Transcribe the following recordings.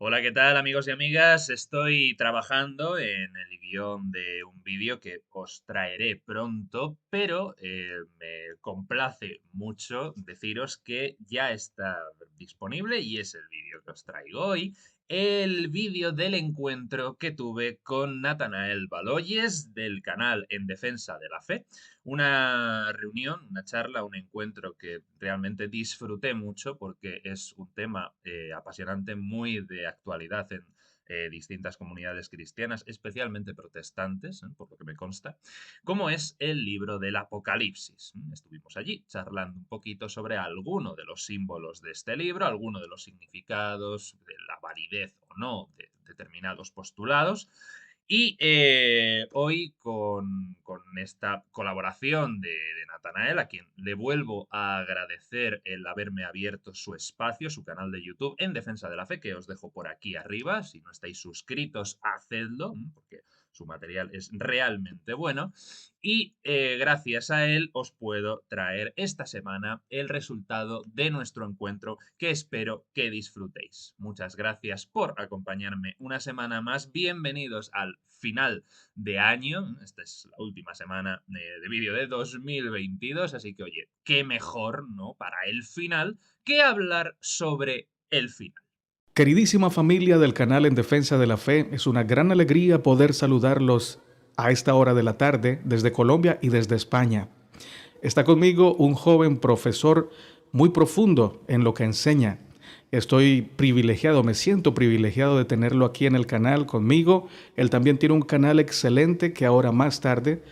Hola, ¿qué tal amigos y amigas? Estoy trabajando en el guión de un vídeo que os traeré pronto, pero me complace mucho deciros que ya está disponible y es el vídeo que os traigo hoy, el vídeo del encuentro que tuve con Natanael Baloyes del canal En Defensa de la Fe. Una reunión, una charla, un encuentro que realmente disfruté mucho porque es un tema apasionante, muy de actualidad en distintas comunidades cristianas, especialmente protestantes, por lo que me consta, como es el libro del Apocalipsis. Estuvimos allí charlando un poquito sobre alguno de los símbolos de este libro, alguno de los significados, de la validez o no de determinados postulados. Y hoy con esta colaboración de Natanael, a quien le vuelvo a agradecer el haberme abierto su espacio, su canal de YouTube En Defensa de la Fe, que os dejo por aquí arriba. Si no estáis suscritos, hacedlo, porque su material es realmente bueno. Y gracias a él os puedo traer esta semana el resultado de nuestro encuentro que espero que disfrutéis. Muchas gracias por acompañarme una semana más. Bienvenidos al final de año. Esta es la última semana de vídeo de 2022, así que oye, qué mejor, ¿no? Para el final que hablar sobre el final. Queridísima familia del canal En Defensa de la Fe, es una gran alegría poder saludarlos a esta hora de la tarde desde Colombia y desde España. Está conmigo un joven profesor muy profundo en lo que enseña. Estoy privilegiado, me siento privilegiado de tenerlo aquí en el canal conmigo. Él también tiene un canal excelente que ahora más tarde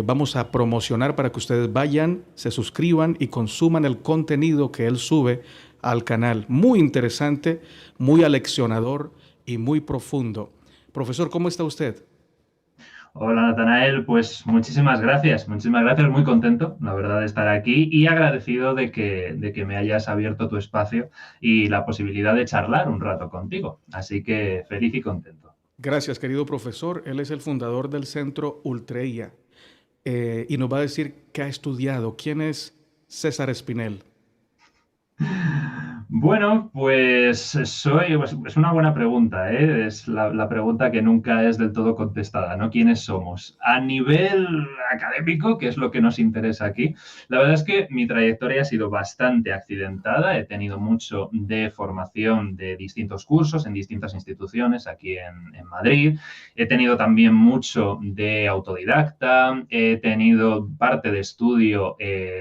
vamos a promocionar para que ustedes vayan, se suscriban y consuman el contenido que él sube al canal. Muy interesante, muy aleccionador y muy profundo. Profesor, ¿cómo está usted? Hola Natanael, pues muchísimas gracias, muy contento, la verdad, de estar aquí y agradecido de que me hayas abierto tu espacio y la posibilidad de charlar un rato contigo. Así que feliz y contento. Gracias, querido profesor. Él es el fundador del centro Ultreya y nos va a decir qué ha estudiado. ¿Quién es César Espinel? Bueno, pues es una buena pregunta, ¿eh? Es la pregunta que nunca es del todo contestada, ¿no? ¿Quiénes somos? A nivel académico, que es lo que nos interesa aquí, la verdad es que mi trayectoria ha sido bastante accidentada. He tenido mucho de formación de distintos cursos en distintas instituciones aquí en Madrid. He tenido también mucho de autodidacta. He tenido parte de estudio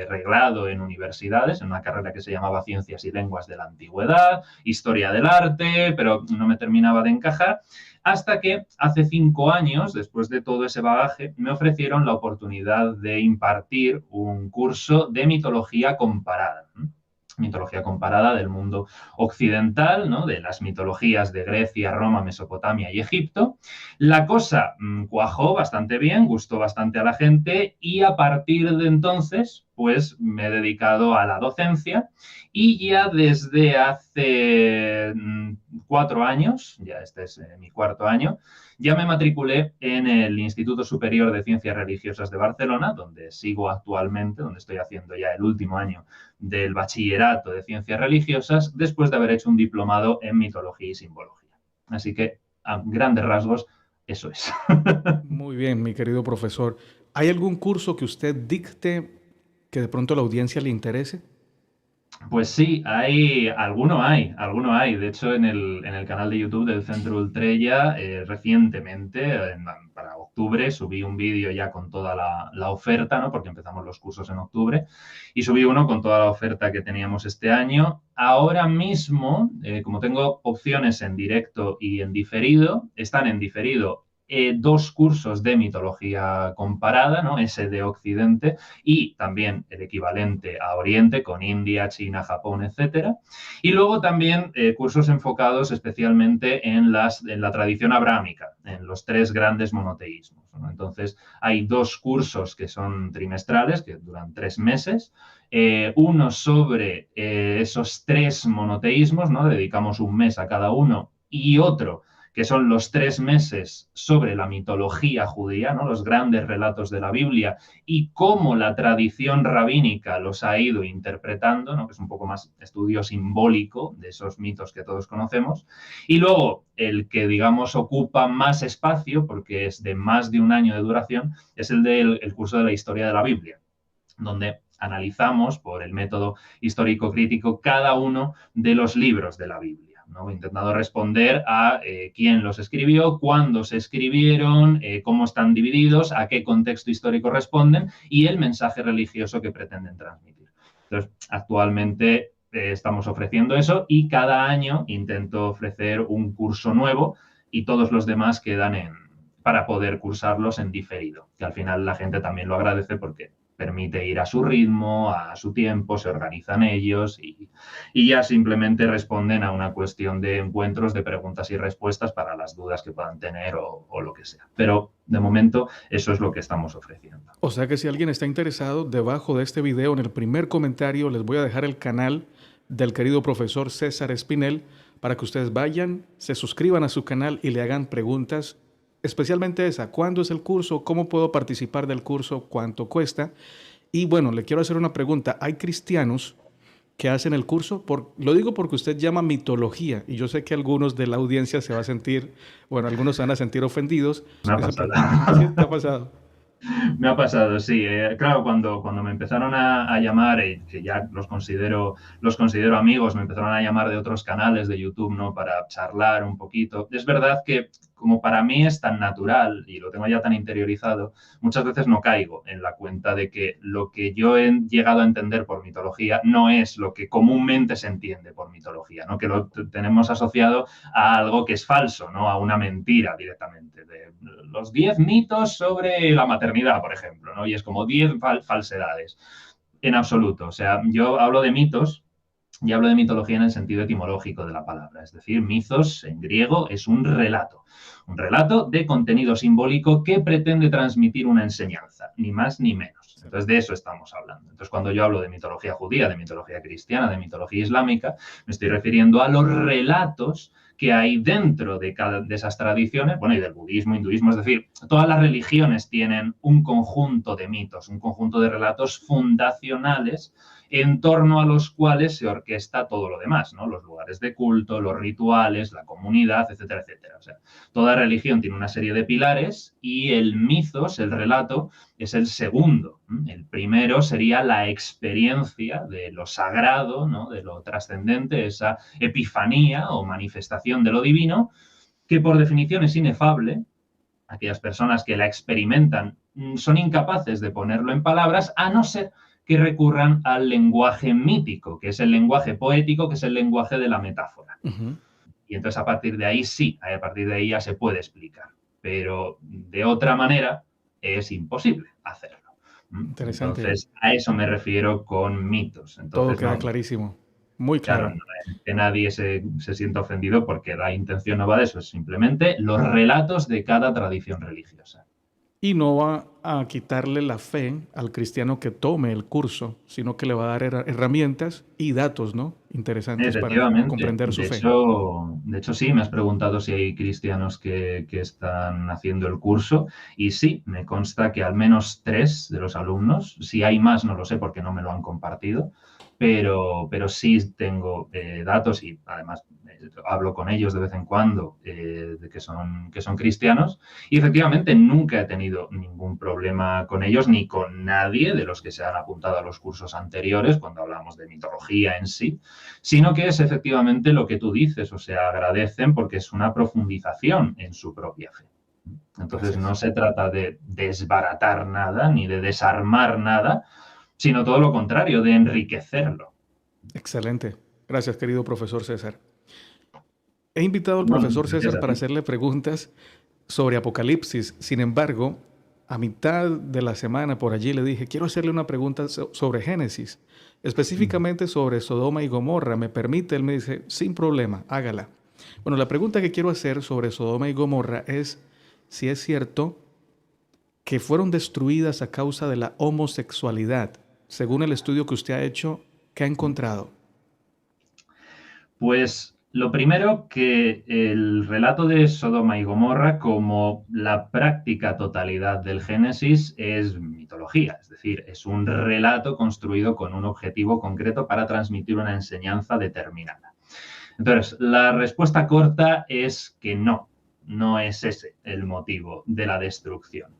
reglado en universidades, en una carrera que se llamaba Ciencias y Lenguas de la Antigüedad, Historia del Arte, pero no me terminaba de encajar, hasta que hace 5 años, después de todo ese bagaje, me ofrecieron la oportunidad de impartir un curso de mitología comparada. Mitología comparada del mundo occidental, ¿no? De las mitologías de Grecia, Roma, Mesopotamia y Egipto. La cosa cuajó bastante bien, gustó bastante a la gente y a partir de entonces pues me he dedicado a la docencia y ya desde hace 4 años, ya este es mi cuarto año, ya me matriculé en el Instituto Superior de Ciencias Religiosas de Barcelona, donde sigo actualmente, donde estoy haciendo ya el último año del bachillerato de Ciencias Religiosas, después de haber hecho un diplomado en mitología y simbología. Así que, a grandes rasgos, eso es. Muy bien, mi querido profesor. ¿Hay algún curso que usted dicte que de pronto a la audiencia le interese? Pues sí, alguno hay. De hecho, en el canal de YouTube del Centro Ultrella, recientemente, para octubre, subí un vídeo ya con toda la oferta, ¿no? Porque empezamos los cursos en octubre, y subí uno con toda la oferta que teníamos este año. Ahora mismo, como tengo opciones en directo y en diferido, están en diferido dos cursos de mitología comparada, ¿no? Ese de Occidente y también el equivalente a Oriente con India, China, Japón, etcétera. Y luego también cursos enfocados especialmente en la tradición abrámica, en los tres grandes monoteísmos, ¿no? Entonces, hay dos cursos que son trimestrales, que duran 3 meses. Uno sobre esos tres monoteísmos, ¿no? Dedicamos un mes a cada uno, y otro que son los 3 meses sobre la mitología judía, ¿no? Los grandes relatos de la Biblia y cómo la tradición rabínica los ha ido interpretando, ¿no? Que es un poco más estudio simbólico de esos mitos que todos conocemos. Y luego el que, digamos, ocupa más espacio, porque es de más de un año de duración, es el del curso de la historia de la Biblia, donde analizamos por el método histórico-crítico cada uno de los libros de la Biblia, ¿no? Intentando responder a quién los escribió, cuándo se escribieron, cómo están divididos, a qué contexto histórico responden y el mensaje religioso que pretenden transmitir. Entonces, actualmente estamos ofreciendo eso y cada año intento ofrecer un curso nuevo y todos los demás quedan para poder cursarlos en diferido, que al final la gente también lo agradece porque permite ir a su ritmo, a su tiempo, se organizan ellos y ya simplemente responden a una cuestión de encuentros, de preguntas y respuestas para las dudas que puedan tener o lo que sea. Pero de momento eso es lo que estamos ofreciendo. O sea que si alguien está interesado, debajo de este video, en el primer comentario, les voy a dejar el canal del querido profesor César Espinel para que ustedes vayan, se suscriban a su canal y le hagan preguntas, especialmente esa: ¿cuándo es el curso? ¿Cómo puedo participar del curso? ¿Cuánto cuesta? Y bueno, le quiero hacer una pregunta. ¿Hay cristianos que hacen el curso? Lo digo porque usted llama mitología y yo sé que algunos de la audiencia se va a sentir, bueno, algunos se van a sentir ofendidos. Me ha pasado. ¿Sí te ha pasado? Me ha pasado, sí. Claro, cuando me empezaron a llamar, que ya los considero amigos, me empezaron a llamar de otros canales de YouTube, ¿no? Para charlar un poquito. Es verdad que como para mí es tan natural y lo tengo ya tan interiorizado, muchas veces no caigo en la cuenta de que lo que yo he llegado a entender por mitología no es lo que comúnmente se entiende por mitología, ¿no? Que lo tenemos asociado a algo que es falso, ¿no? A una mentira directamente. De los 10 mitos sobre la maternidad, por ejemplo, ¿no? Y es como 10 falsedades. En absoluto. O sea, yo hablo de mitos y hablo de mitología en el sentido etimológico de la palabra. Es decir, mitos en griego es un relato. Un relato de contenido simbólico que pretende transmitir una enseñanza, ni más ni menos. Entonces, de eso estamos hablando. Entonces, cuando yo hablo de mitología judía, de mitología cristiana, de mitología islámica, me estoy refiriendo a los relatos que hay dentro de cada de esas tradiciones, bueno, y del budismo, hinduismo, es decir, todas las religiones tienen un conjunto de mitos, un conjunto de relatos fundacionales en torno a los cuales se orquesta todo lo demás, ¿no? Los lugares de culto, los rituales, la comunidad, etcétera, etcétera. O sea, toda religión tiene una serie de pilares y el mitos, el relato, es el segundo. El primero sería la experiencia de lo sagrado, ¿no? De lo trascendente, esa epifanía o manifestación de lo divino, que por definición es inefable. Aquellas personas que la experimentan son incapaces de ponerlo en palabras, a no ser que recurran al lenguaje mítico, que es el lenguaje poético, que es el lenguaje de la metáfora. Y entonces a partir de ahí sí, a partir de ahí ya se puede explicar. Pero de otra manera es imposible hacerlo. Interesante. Entonces a eso me refiero con mitos. Entonces, todo queda clarísimo. Muy claro. Claro, que nadie se sienta ofendido porque la intención no va de eso, es simplemente los relatos de cada tradición religiosa. Y no va a quitarle la fe al cristiano que tome el curso, sino que le va a dar herramientas y datos, ¿no? Interesantes para comprender su fe. De hecho, sí, me has preguntado si hay cristianos que están haciendo el curso y sí, me consta que al menos 3 de los alumnos, si hay más no lo sé porque no me lo han compartido, pero sí tengo datos y además hablo con ellos de vez en cuando de que son cristianos y efectivamente nunca he tenido ningún problema con ellos ni con nadie de los que se han apuntado a los cursos anteriores cuando hablamos de mitología en sí, sino que es efectivamente lo que tú dices, o sea, agradecen porque es una profundización en su propia fe. Entonces no se trata de desbaratar nada ni de desarmar nada, sino todo lo contrario, de enriquecerlo. Excelente. Gracias, querido profesor César. He invitado al profesor César para hacerle preguntas sobre Apocalipsis. Sin embargo, a mitad de la semana por allí le dije, quiero hacerle una pregunta sobre Génesis, específicamente sobre Sodoma y Gomorra. ¿Me permite? Él me dice, sin problema, hágala. Bueno, la pregunta que quiero hacer sobre Sodoma y Gomorra es si es cierto que fueron destruidas a causa de la homosexualidad. Según el estudio que usted ha hecho, ¿qué ha encontrado? Pues Lo primero, que el relato de Sodoma y Gomorra, como la práctica totalidad del Génesis, es mitología, es decir, es un relato construido con un objetivo concreto para transmitir una enseñanza determinada. Entonces, la respuesta corta es que no es ese el motivo de la destrucción.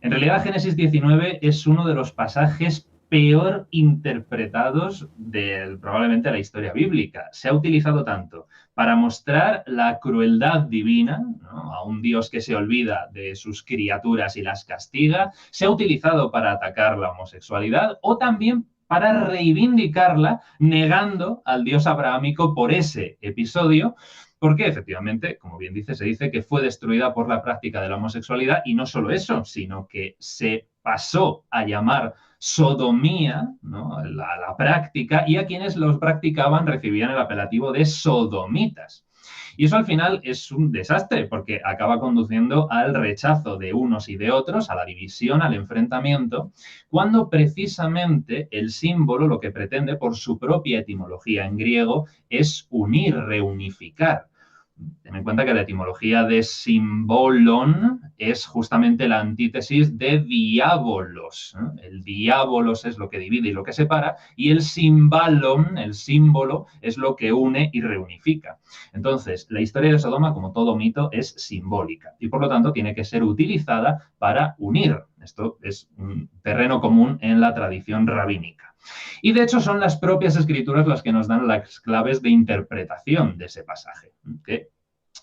En realidad, Génesis 19 es uno de los pasajes peor interpretados de probablemente la historia bíblica. Se ha utilizado tanto para mostrar la crueldad divina, ¿no?, a un Dios que se olvida de sus criaturas y las castiga, se ha utilizado para atacar la homosexualidad o también para reivindicarla, negando al Dios abrahámico por ese episodio, porque efectivamente, como bien dice, se dice que fue destruida por la práctica de la homosexualidad, y no solo eso, sino que se pasó a llamar sodomía, ¿no?, la práctica, y a quienes los practicaban recibían el apelativo de sodomitas. Y eso al final es un desastre, porque acaba conduciendo al rechazo de unos y de otros, a la división, al enfrentamiento, cuando precisamente el símbolo lo que pretende, por su propia etimología en griego, es unir, reunificar. Ten en cuenta que la etimología de simbolon es justamente la antítesis de diabolos, ¿no? El diabolos es lo que divide y lo que separa, y el simbalon, el símbolo, es lo que une y reunifica. Entonces, la historia de Sodoma, como todo mito, es simbólica y por lo tanto tiene que ser utilizada para unir. Esto es un terreno común en la tradición rabínica. Y de hecho son las propias escrituras las que nos dan las claves de interpretación de ese pasaje, que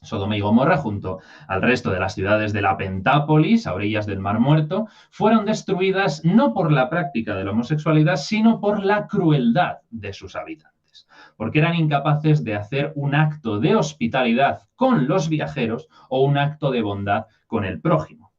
Sodoma y Gomorra, junto al resto de las ciudades de la Pentápolis, a orillas del Mar Muerto, fueron destruidas no por la práctica de la homosexualidad, sino por la crueldad de sus habitantes, porque eran incapaces de hacer un acto de hospitalidad con los viajeros o un acto de bondad con el prójimo.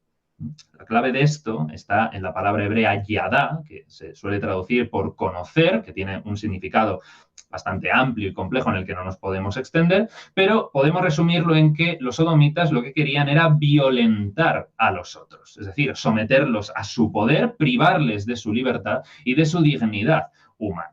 La clave de esto está en la palabra hebrea yadá, que se suele traducir por conocer, que tiene un significado bastante amplio y complejo en el que no nos podemos extender, pero podemos resumirlo en que los sodomitas lo que querían era violentar a los otros, es decir, someterlos a su poder, privarles de su libertad y de su dignidad humana.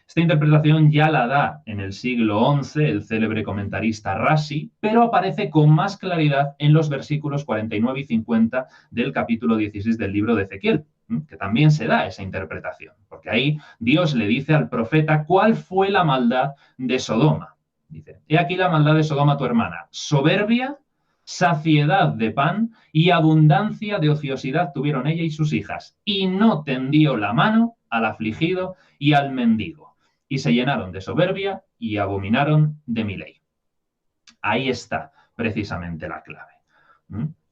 Esta interpretación ya la da en el siglo XI el célebre comentarista Rashi, pero aparece con más claridad en los versículos 49 y 50 del capítulo 16 del libro de Ezequiel, que también se da esa interpretación, porque ahí Dios le dice al profeta cuál fue la maldad de Sodoma. Dice, he aquí la maldad de Sodoma tu hermana, soberbia, saciedad de pan y abundancia de ociosidad tuvieron ella y sus hijas, y no tendió la mano al afligido y al mendigo, y se llenaron de soberbia y abominaron de mi ley. Ahí está precisamente la clave.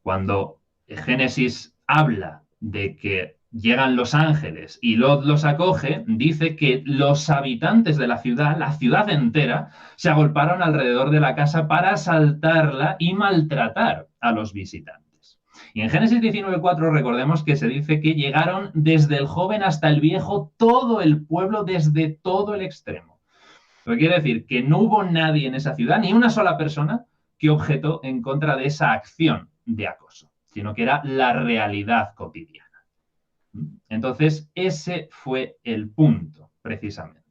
Cuando Génesis habla de que llegan los ángeles y Lot los acoge, dice que los habitantes de la ciudad entera, se agolparon alrededor de la casa para asaltarla y maltratar a los visitantes. Y en Génesis 19:4 recordemos que se dice que llegaron desde el joven hasta el viejo, todo el pueblo, desde todo el extremo. Lo que quiere decir que no hubo nadie en esa ciudad, ni una sola persona, que objetó en contra de esa acción de acoso, sino que era la realidad cotidiana. Entonces, ese fue el punto, precisamente.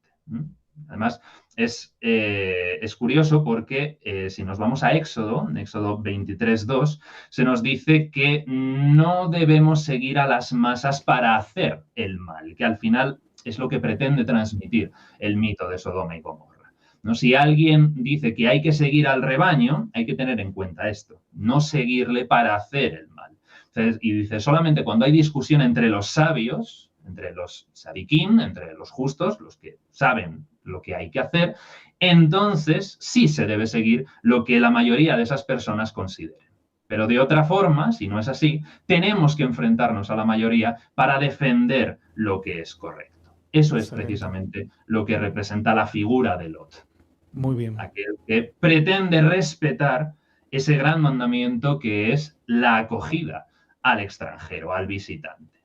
Además, es curioso porque si nos vamos a Éxodo 23:2, se nos dice que no debemos seguir a las masas para hacer el mal, que al final es lo que pretende transmitir el mito de Sodoma y Gomorra, ¿no? Si alguien dice que hay que seguir al rebaño, hay que tener en cuenta esto, no seguirle para hacer el mal. Entonces, y dice, solamente cuando hay discusión entre los sabios, entre los sadiquín, entre los justos, los que saben lo que hay que hacer, entonces sí se debe seguir lo que la mayoría de esas personas consideren. Pero de otra forma, si no es así, tenemos que enfrentarnos a la mayoría para defender lo que es correcto. Eso es precisamente lo que representa la figura de Lot. Muy bien. Aquel que pretende respetar ese gran mandamiento que es la acogida al extranjero, al visitante.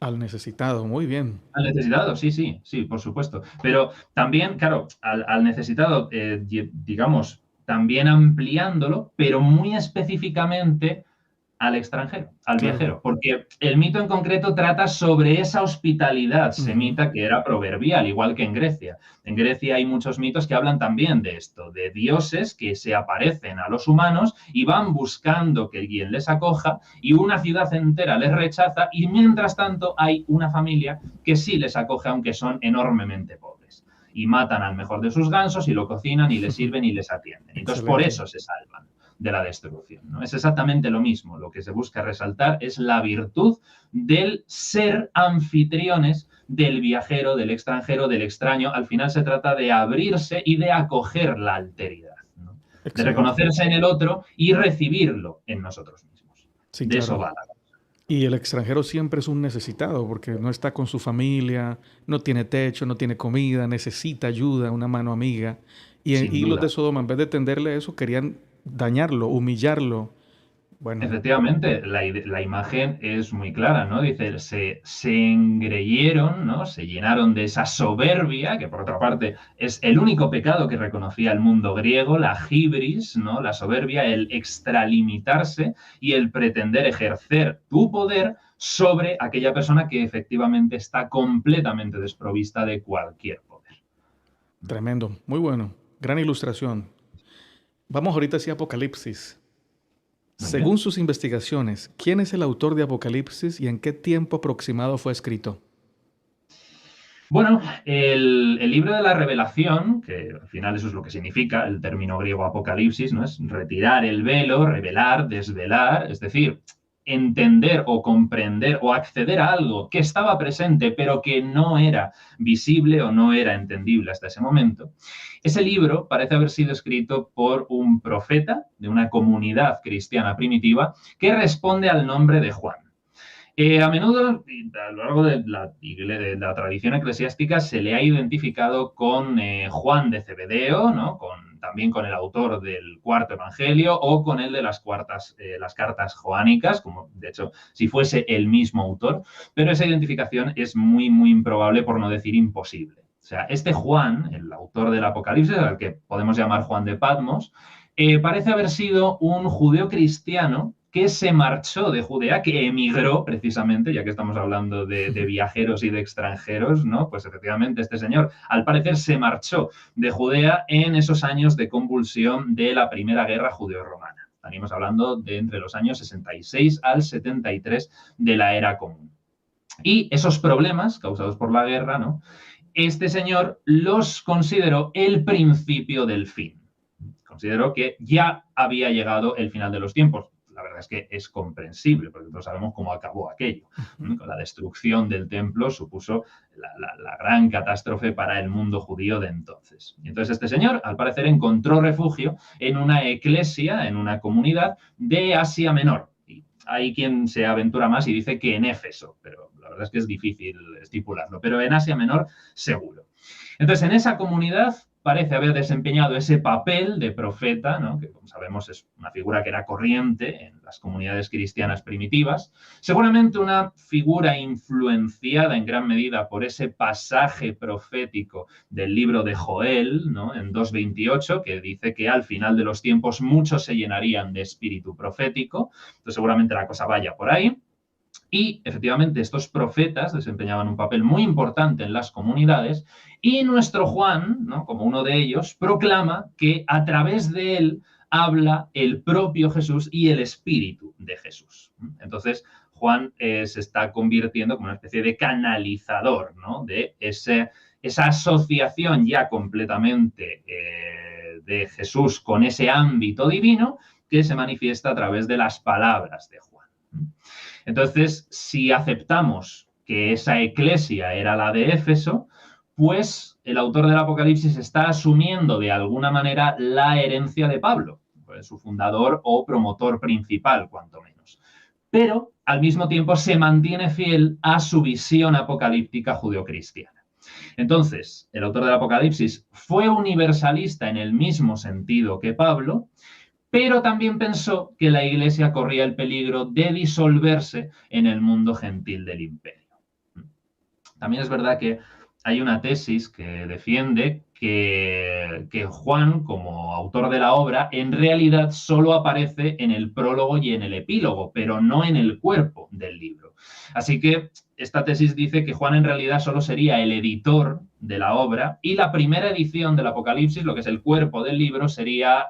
Al necesitado, muy bien. Al necesitado, sí, por supuesto. Pero también, claro, al necesitado, digamos, también ampliándolo, pero muy específicamente al extranjero, al Claro. viajero, porque el mito en concreto trata sobre esa hospitalidad Ujú. semita que era proverbial, igual que en Grecia. En Grecia hay muchos mitos que hablan también de esto, de dioses que se aparecen a los humanos y van buscando que alguien les acoja y una ciudad entera les rechaza y mientras tanto hay una familia que sí les acoge aunque son enormemente pobres. Y matan al mejor de sus gansos y lo cocinan y les sirven y les atienden. Entonces por Excelente. eso se salvan de la destrucción, ¿no? Es exactamente lo mismo. Lo que se busca resaltar es la virtud del ser anfitriones del viajero, del extranjero, del extraño. Al final se trata de abrirse y de acoger la alteridad, ¿no? De Excelente. reconocerse en el otro y recibirlo en nosotros mismos. Sí, De eso claro. va la cosa. Y el extranjero siempre es un necesitado porque no está con su familia, no tiene techo, no tiene comida, necesita ayuda, una mano amiga. Sin Y los de duda. Sodoma, en vez de tenderle eso, querían dañarlo, humillarlo. Bueno, Efectivamente, la imagen es muy clara, ¿no? Dice, se engreyeron, ¿no? Se llenaron de esa soberbia, que por otra parte es el único pecado que reconocía el mundo griego, la hibris, ¿no? La soberbia, el extralimitarse y el pretender ejercer tu poder sobre aquella persona que efectivamente está completamente desprovista de cualquier poder. tremendo, muy bueno. Gran ilustración. Vamos ahorita hacia Apocalipsis. Muy Según bien. sus investigaciones, ¿quién es el autor de Apocalipsis y en qué tiempo aproximado fue escrito? Bueno, el libro de la revelación, que al final eso es lo que significa el término griego apocalipsis, ¿no? Es retirar el velo, revelar, desvelar, es decir, entender o comprender o acceder a algo que estaba presente pero que no era visible o no era entendible hasta ese momento. Ese libro parece haber sido escrito por un profeta de una comunidad cristiana primitiva que responde al nombre de Juan. A menudo, a lo largo de la tradición eclesiástica, se le ha identificado con Juan de Cebedeo, ¿no? También con el autor del cuarto evangelio o con el de las cartas joánicas, como de hecho si fuese el mismo autor, pero esa identificación es muy, muy improbable, por no decir imposible. O sea, este Juan, el autor del Apocalipsis, al que podemos llamar Juan de Patmos, parece haber sido un judeo cristiano que se marchó de Judea, que emigró precisamente, ya que estamos hablando de viajeros y de extranjeros, ¿no? Pues efectivamente este señor, al parecer, se marchó de Judea en esos años de convulsión de la Primera Guerra Judeo-Romana. Estaríamos hablando de entre los años 66 al 73 de la era común. Y esos problemas causados por la guerra, ¿no? Este señor los consideró el principio del fin. Consideró que ya había llegado el final de los tiempos. La verdad es que es comprensible, porque todos sabemos cómo acabó aquello. Ujú. Con la destrucción del templo supuso la gran catástrofe para el mundo judío de entonces. Y entonces este señor, al parecer, encontró refugio en una iglesia, en una comunidad de Asia Menor. Y hay quien se aventura más y dice que en Éfeso, pero la verdad es que es difícil estipularlo, pero en Asia Menor seguro. Entonces, en esa comunidad parece haber desempeñado ese papel de profeta, ¿no? Que como sabemos es una figura que era corriente en las comunidades cristianas primitivas, seguramente una figura influenciada en gran medida por ese pasaje profético del libro de Joel, ¿no? En 2:28, que dice que al final de los tiempos muchos se llenarían de espíritu profético, entonces seguramente la cosa vaya por ahí. Y efectivamente estos profetas desempeñaban un papel muy importante en las comunidades y nuestro Juan, ¿no? Como uno de ellos, proclama que a través de él habla el propio Jesús y el Espíritu de Jesús. Entonces, Juan se está convirtiendo como una especie de canalizador, ¿no? De esa asociación ya completamente de Jesús con ese ámbito divino que se manifiesta a través de las palabras de Juan. Entonces, si aceptamos que esa eclesia era la de Éfeso, pues el autor del Apocalipsis está asumiendo de alguna manera la herencia de Pablo, pues su fundador o promotor principal, cuanto menos. Pero al mismo tiempo se mantiene fiel a su visión apocalíptica judeocristiana. Entonces, el autor del Apocalipsis fue universalista en el mismo sentido que Pablo, pero también pensó que la Iglesia corría el peligro de disolverse en el mundo gentil del imperio. También es verdad que hay una tesis que defiende que Juan, como autor de la obra, en realidad solo aparece en el prólogo y en el epílogo, pero no en el cuerpo del libro. Así que esta tesis dice que Juan en realidad solo sería el editor de la obra y la primera edición del Apocalipsis, lo que es el cuerpo del libro, sería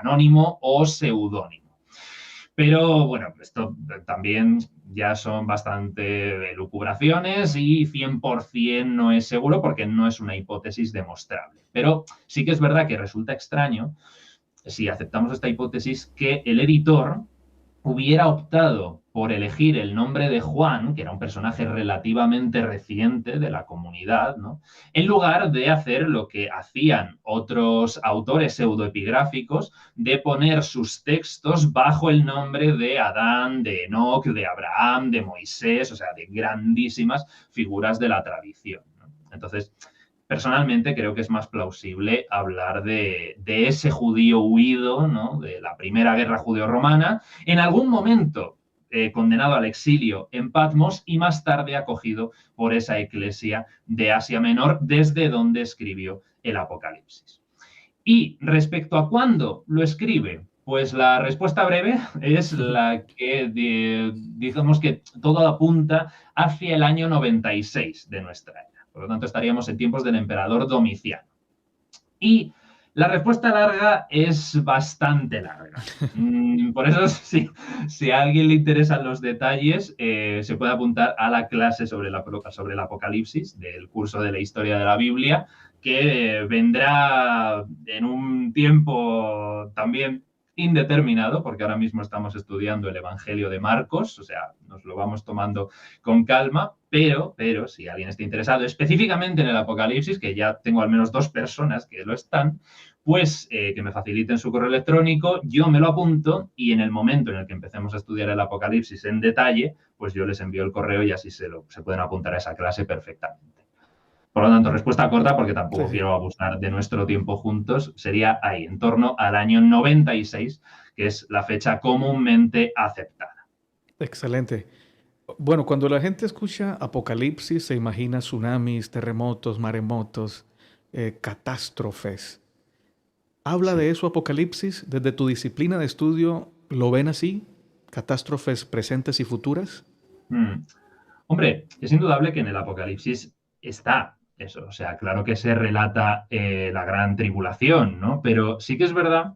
anónimo o seudónimo. Pero bueno, esto también ya son bastante elucubraciones y 100% no es seguro porque no es una hipótesis demostrable. Pero sí que es verdad que resulta extraño, si aceptamos esta hipótesis, que el editor hubiera optado por elegir el nombre de Juan, que era un personaje relativamente reciente de la comunidad, ¿no?, en lugar de hacer lo que hacían otros autores pseudoepigráficos, de poner sus textos bajo el nombre de Adán, de Enoc, de Abraham, de Moisés, o sea, de grandísimas figuras de la tradición, ¿no? Entonces, personalmente creo que es más plausible hablar de ese judío huido, ¿no?, de la primera guerra judeo-romana, en algún momento condenado al exilio en Patmos y más tarde acogido por esa iglesia de Asia Menor, desde donde escribió el Apocalipsis. Y respecto a cuándo lo escribe, pues la respuesta breve es la que digamos que todo apunta hacia el año 96 de nuestra era. Por lo tanto, estaríamos en tiempos del emperador Domiciano. Y la respuesta larga es bastante larga. Por eso, si a alguien le interesan los detalles, se puede apuntar a la clase sobre el Apocalipsis del curso de la historia de la Biblia, que vendrá en un tiempo también indeterminado, porque ahora mismo estamos estudiando el Evangelio de Marcos, o sea, nos lo vamos tomando con calma, pero si alguien está interesado específicamente en el Apocalipsis, que ya tengo al menos 2 personas que lo están, pues que me faciliten su correo electrónico, yo me lo apunto y en el momento en el que empecemos a estudiar el Apocalipsis en detalle, pues yo les envío el correo y así se pueden apuntar a esa clase perfectamente. Por lo tanto, respuesta corta, porque tampoco quiero abusar de nuestro tiempo juntos, sería ahí, en torno al año 96, que es la fecha comúnmente aceptada. Excelente. Bueno, cuando la gente escucha Apocalipsis, se imagina tsunamis, terremotos, maremotos, catástrofes. ¿Habla de eso Apocalipsis? ¿Desde tu disciplina de estudio lo ven así? ¿Catástrofes presentes y futuras? Hombre, es indudable que en el Apocalipsis está eso. O sea, claro que se relata la gran tribulación, ¿no? Pero sí que es verdad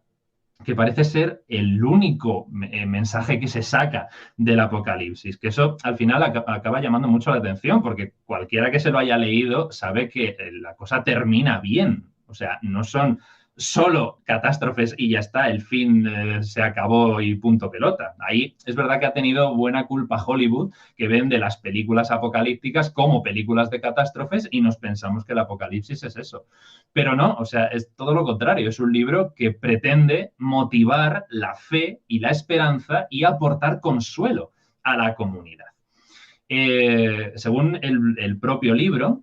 que parece ser el único mensaje que se saca del Apocalipsis, que eso al final acaba llamando mucho la atención, porque cualquiera que se lo haya leído sabe que la cosa termina bien. O sea, no son solo catástrofes y ya está, el fin se acabó y punto pelota. Ahí es verdad que ha tenido buena culpa Hollywood, que vende las películas apocalípticas como películas de catástrofes y nos pensamos que el Apocalipsis es eso. Pero no, o sea, es todo lo contrario. Es un libro que pretende motivar la fe y la esperanza y aportar consuelo a la comunidad. Según el propio libro,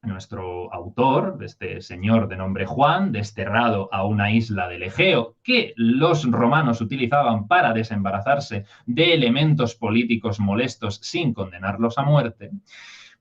nuestro autor, este señor de nombre Juan, desterrado a una isla del Egeo que los romanos utilizaban para desembarazarse de elementos políticos molestos sin condenarlos a muerte,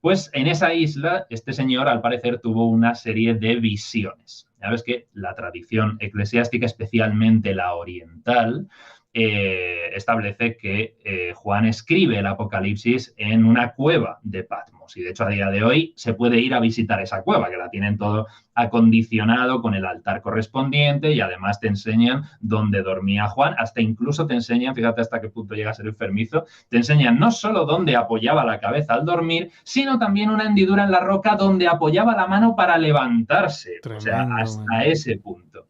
pues en esa isla este señor al parecer tuvo una serie de visiones. Ya ves que la tradición eclesiástica, especialmente la oriental, establece que Juan escribe el Apocalipsis en una cueva de Patmos. Y de hecho a día de hoy se puede ir a visitar esa cueva, que la tienen todo acondicionado con el altar correspondiente y además te enseñan dónde dormía Juan. Hasta incluso te enseñan, fíjate hasta qué punto llega a ser enfermizo, te enseñan no solo dónde apoyaba la cabeza al dormir, sino también una hendidura en la roca donde apoyaba la mano para levantarse. Tremendo, o sea, hasta ese punto.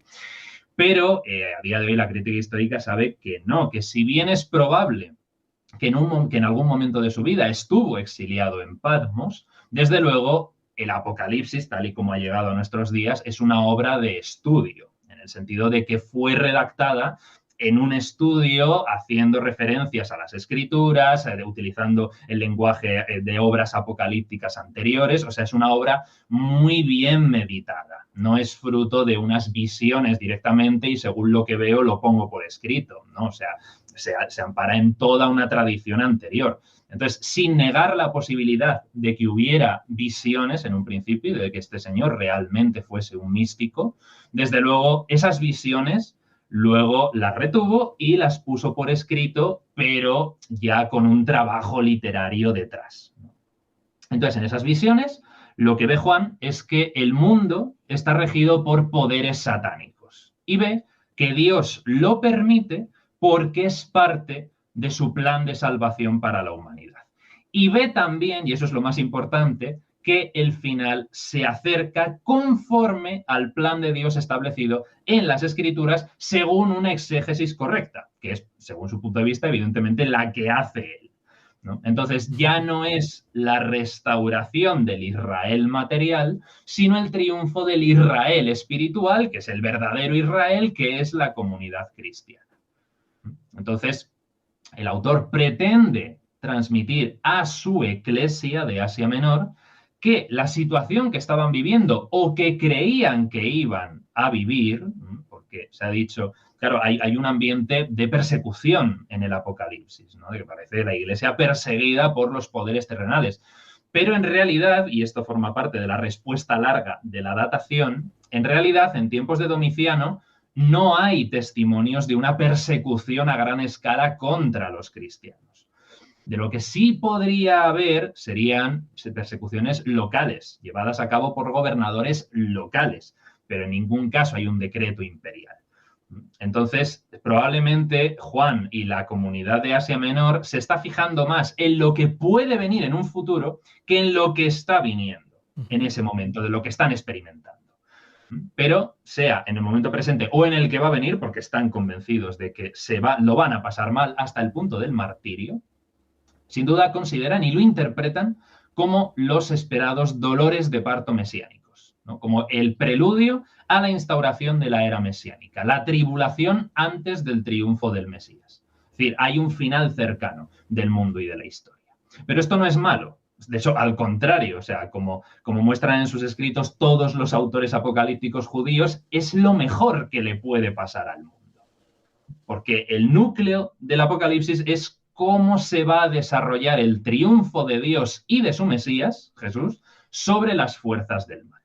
Pero a día de hoy la crítica histórica sabe que no, que si bien es probable que en algún momento de su vida estuvo exiliado en Patmos, desde luego el Apocalipsis, tal y como ha llegado a nuestros días, es una obra de estudio, en el sentido de que fue redactada en un estudio haciendo referencias a las escrituras, utilizando el lenguaje de obras apocalípticas anteriores. O sea, es una obra muy bien meditada. no es fruto de unas visiones directamente y según lo que veo lo pongo por escrito, ¿no? O sea, se ampara en toda una tradición anterior. Entonces, sin negar la posibilidad de que hubiera visiones en un principio y de que este señor realmente fuese un místico, desde luego esas visiones luego las retuvo y las puso por escrito, pero ya con un trabajo literario detrás. Entonces, en esas visiones, lo que ve Juan es que el mundo está regido por poderes satánicos y ve que Dios lo permite porque es parte de su plan de salvación para la humanidad. Y ve también, y eso es lo más importante, que el final se acerca conforme al plan de Dios establecido en las Escrituras según una exégesis correcta, que es, según su punto de vista, evidentemente la que hace él, ¿no? Entonces ya no es la restauración del Israel material, sino el triunfo del Israel espiritual, que es el verdadero Israel, que es la comunidad cristiana. Entonces, el autor pretende transmitir a su eclesia de Asia Menor que la situación que estaban viviendo o que creían que iban a vivir, porque se ha dicho, claro, hay un ambiente de persecución en el Apocalipsis, ¿no? Que parece la iglesia perseguida por los poderes terrenales. Pero en realidad, y esto forma parte de la respuesta larga de la datación, en realidad, en tiempos de Domiciano, no hay testimonios de una persecución a gran escala contra los cristianos. De lo que sí podría haber serían persecuciones locales, llevadas a cabo por gobernadores locales, pero en ningún caso hay un decreto imperial. Entonces, probablemente Juan y la comunidad de Asia Menor se está fijando más en lo que puede venir en un futuro que en lo que está viniendo en ese momento, de lo que están experimentando. Pero sea en el momento presente o en el que va a venir, porque están convencidos de que lo van a pasar mal hasta el punto del martirio, sin duda consideran y lo interpretan como los esperados dolores de parto mesiánicos, ¿no? Como el preludio a la instauración de la era mesiánica, la tribulación antes del triunfo del Mesías. Es decir, hay un final cercano del mundo y de la historia. Pero esto no es malo. De hecho, al contrario, o sea, como muestran en sus escritos todos los autores apocalípticos judíos, es lo mejor que le puede pasar al mundo. Porque el núcleo del Apocalipsis es cómo se va a desarrollar el triunfo de Dios y de su Mesías, Jesús, sobre las fuerzas del mal.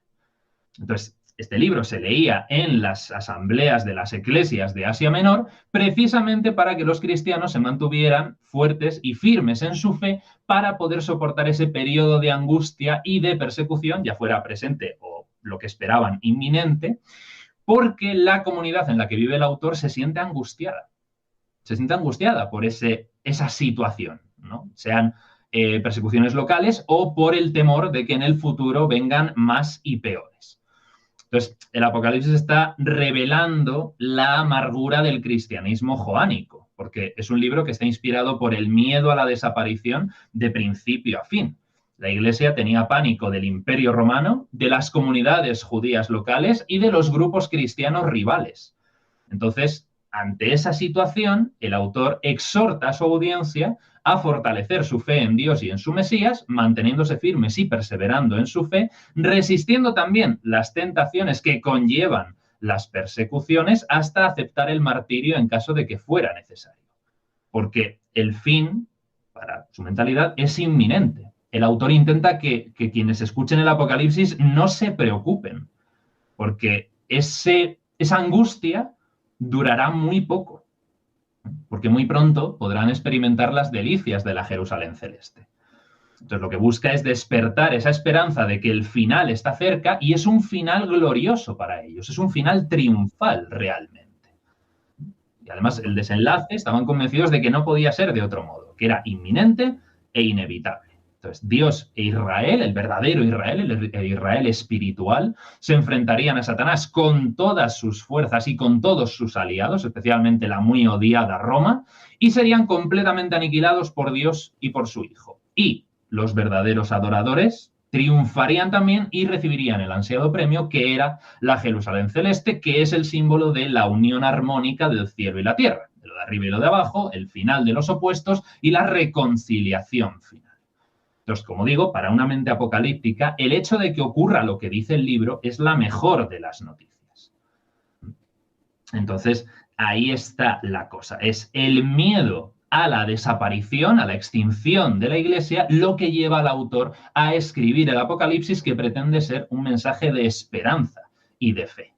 Entonces, este libro se leía en las asambleas de las eclesias de Asia Menor precisamente para que los cristianos se mantuvieran fuertes y firmes en su fe para poder soportar ese periodo de angustia y de persecución, ya fuera presente o lo que esperaban inminente, porque la comunidad en la que vive el autor se siente angustiada. Se siente angustiada por esa situación, ¿no? Sean persecuciones locales o por el temor de que en el futuro vengan más y peores. Entonces, el Apocalipsis está revelando la amargura del cristianismo joánico, porque es un libro que está inspirado por el miedo a la desaparición de principio a fin. La Iglesia tenía pánico del Imperio Romano, de las comunidades judías locales y de los grupos cristianos rivales. Entonces, ante esa situación, el autor exhorta a su audiencia a fortalecer su fe en Dios y en su Mesías, manteniéndose firmes y perseverando en su fe, resistiendo también las tentaciones que conllevan las persecuciones hasta aceptar el martirio en caso de que fuera necesario. Porque el fin, para su mentalidad, es inminente. El autor intenta que quienes escuchen el Apocalipsis no se preocupen, porque esa angustia durará muy poco, porque muy pronto podrán experimentar las delicias de la Jerusalén celeste. Entonces lo que busca es despertar esa esperanza de que el final está cerca y es un final glorioso para ellos, es un final triunfal realmente. Y además el desenlace, estaban convencidos de que no podía ser de otro modo, que era inminente e inevitable. Entonces, Dios e Israel, el verdadero Israel, el Israel espiritual, se enfrentarían a Satanás con todas sus fuerzas y con todos sus aliados, especialmente la muy odiada Roma, y serían completamente aniquilados por Dios y por su Hijo. Y los verdaderos adoradores triunfarían también y recibirían el ansiado premio que era la Jerusalén celeste, que es el símbolo de la unión armónica del cielo y la tierra, de lo de arriba y lo de abajo, el final de los opuestos y la reconciliación final. Entonces, como digo, para una mente apocalíptica, el hecho de que ocurra lo que dice el libro es la mejor de las noticias. Entonces, ahí está la cosa. Es el miedo a la desaparición, a la extinción de la Iglesia, lo que lleva al autor a escribir el Apocalipsis, que pretende ser un mensaje de esperanza y de fe.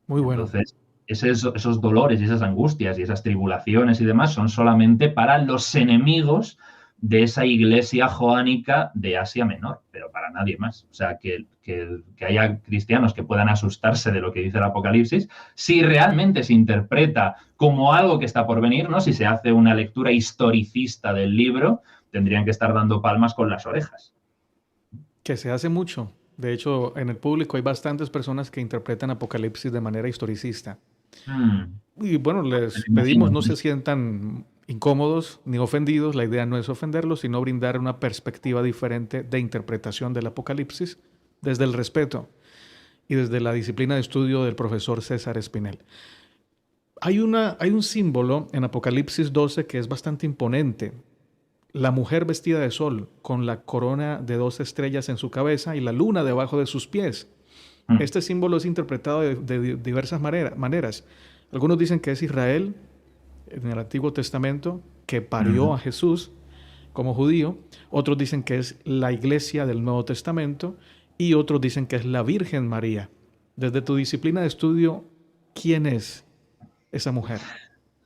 Muy bueno. Entonces, esos dolores y esas angustias y esas tribulaciones y demás son solamente para los enemigos de esa iglesia joánica de Asia Menor, pero para nadie más. O sea, que haya cristianos que puedan asustarse de lo que dice el Apocalipsis, si realmente se interpreta como algo que está por venir, ¿no? Si se hace una lectura historicista del libro, tendrían que estar dando palmas con las orejas. Que se hace mucho. De hecho, en el público hay bastantes personas que interpretan Apocalipsis de manera historicista. Y bueno, les pedimos no se sientan incómodos ni ofendidos. La idea no es ofenderlos, sino brindar una perspectiva diferente de interpretación del Apocalipsis desde el respeto y desde la disciplina de estudio del profesor César Espinel. Hay un símbolo en Apocalipsis 12 que es bastante imponente. La mujer vestida de sol, con la corona de 2 estrellas en su cabeza y la luna debajo de sus pies. Este símbolo es interpretado de diversas maneras. Algunos dicen que es Israel, en el Antiguo Testamento, que parió a Jesús como judío. Otros dicen que es la iglesia del Nuevo Testamento. Y otros dicen que es la Virgen María. Desde tu disciplina de estudio, ¿quién es esa mujer?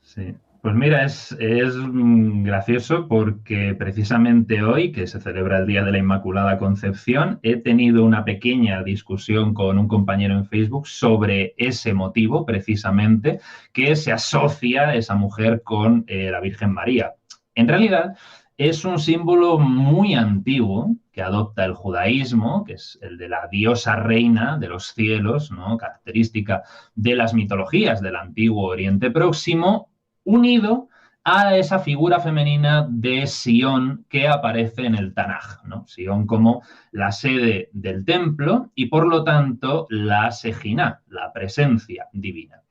Sí. Pues mira, es gracioso porque precisamente hoy, que se celebra el Día de la Inmaculada Concepción, he tenido una pequeña discusión con un compañero en Facebook sobre ese motivo, precisamente, que se asocia esa mujer con la Virgen María. En realidad, es un símbolo muy antiguo que adopta el judaísmo, que es el de la diosa reina de los cielos, ¿no? Característica de las mitologías del antiguo Oriente Próximo, unido a esa figura femenina de Sion que aparece en el Tanaj, ¿no? Sion como la sede del templo y, por lo tanto, la Sejina, la presencia divina.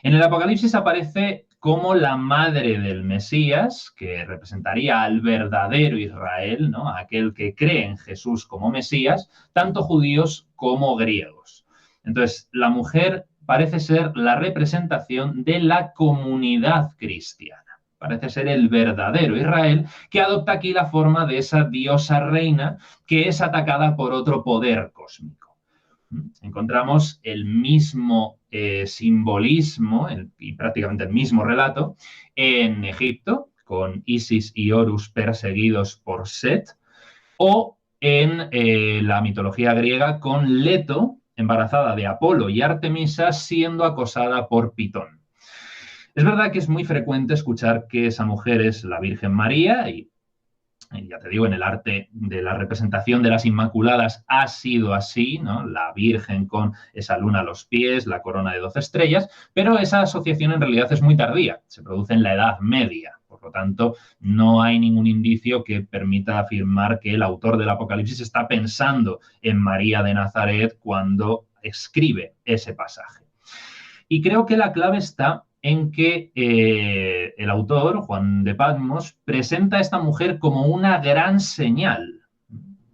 En el Apocalipsis aparece como la madre del Mesías, que representaría al verdadero Israel, ¿no? Aquel que cree en Jesús como Mesías, tanto judíos como griegos. Entonces, la mujer parece ser la representación de la comunidad cristiana. Parece ser el verdadero Israel que adopta aquí la forma de esa diosa reina que es atacada por otro poder cósmico. Encontramos el mismo simbolismo y prácticamente el mismo relato en Egipto, con Isis y Horus perseguidos por Set, o en la mitología griega con Leto, embarazada de Apolo y Artemisa, siendo acosada por Pitón. Es verdad que es muy frecuente escuchar que esa mujer es la Virgen María y ya te digo, en el arte de la representación de las Inmaculadas ha sido así, ¿no? La Virgen con esa luna a los pies, la corona de 12 estrellas, pero esa asociación en realidad es muy tardía, se produce en la Edad Media. Por lo tanto, no hay ningún indicio que permita afirmar que el autor del Apocalipsis está pensando en María de Nazaret cuando escribe ese pasaje. Y creo que la clave está en que el autor, Juan de Patmos, presenta a esta mujer como una gran señal.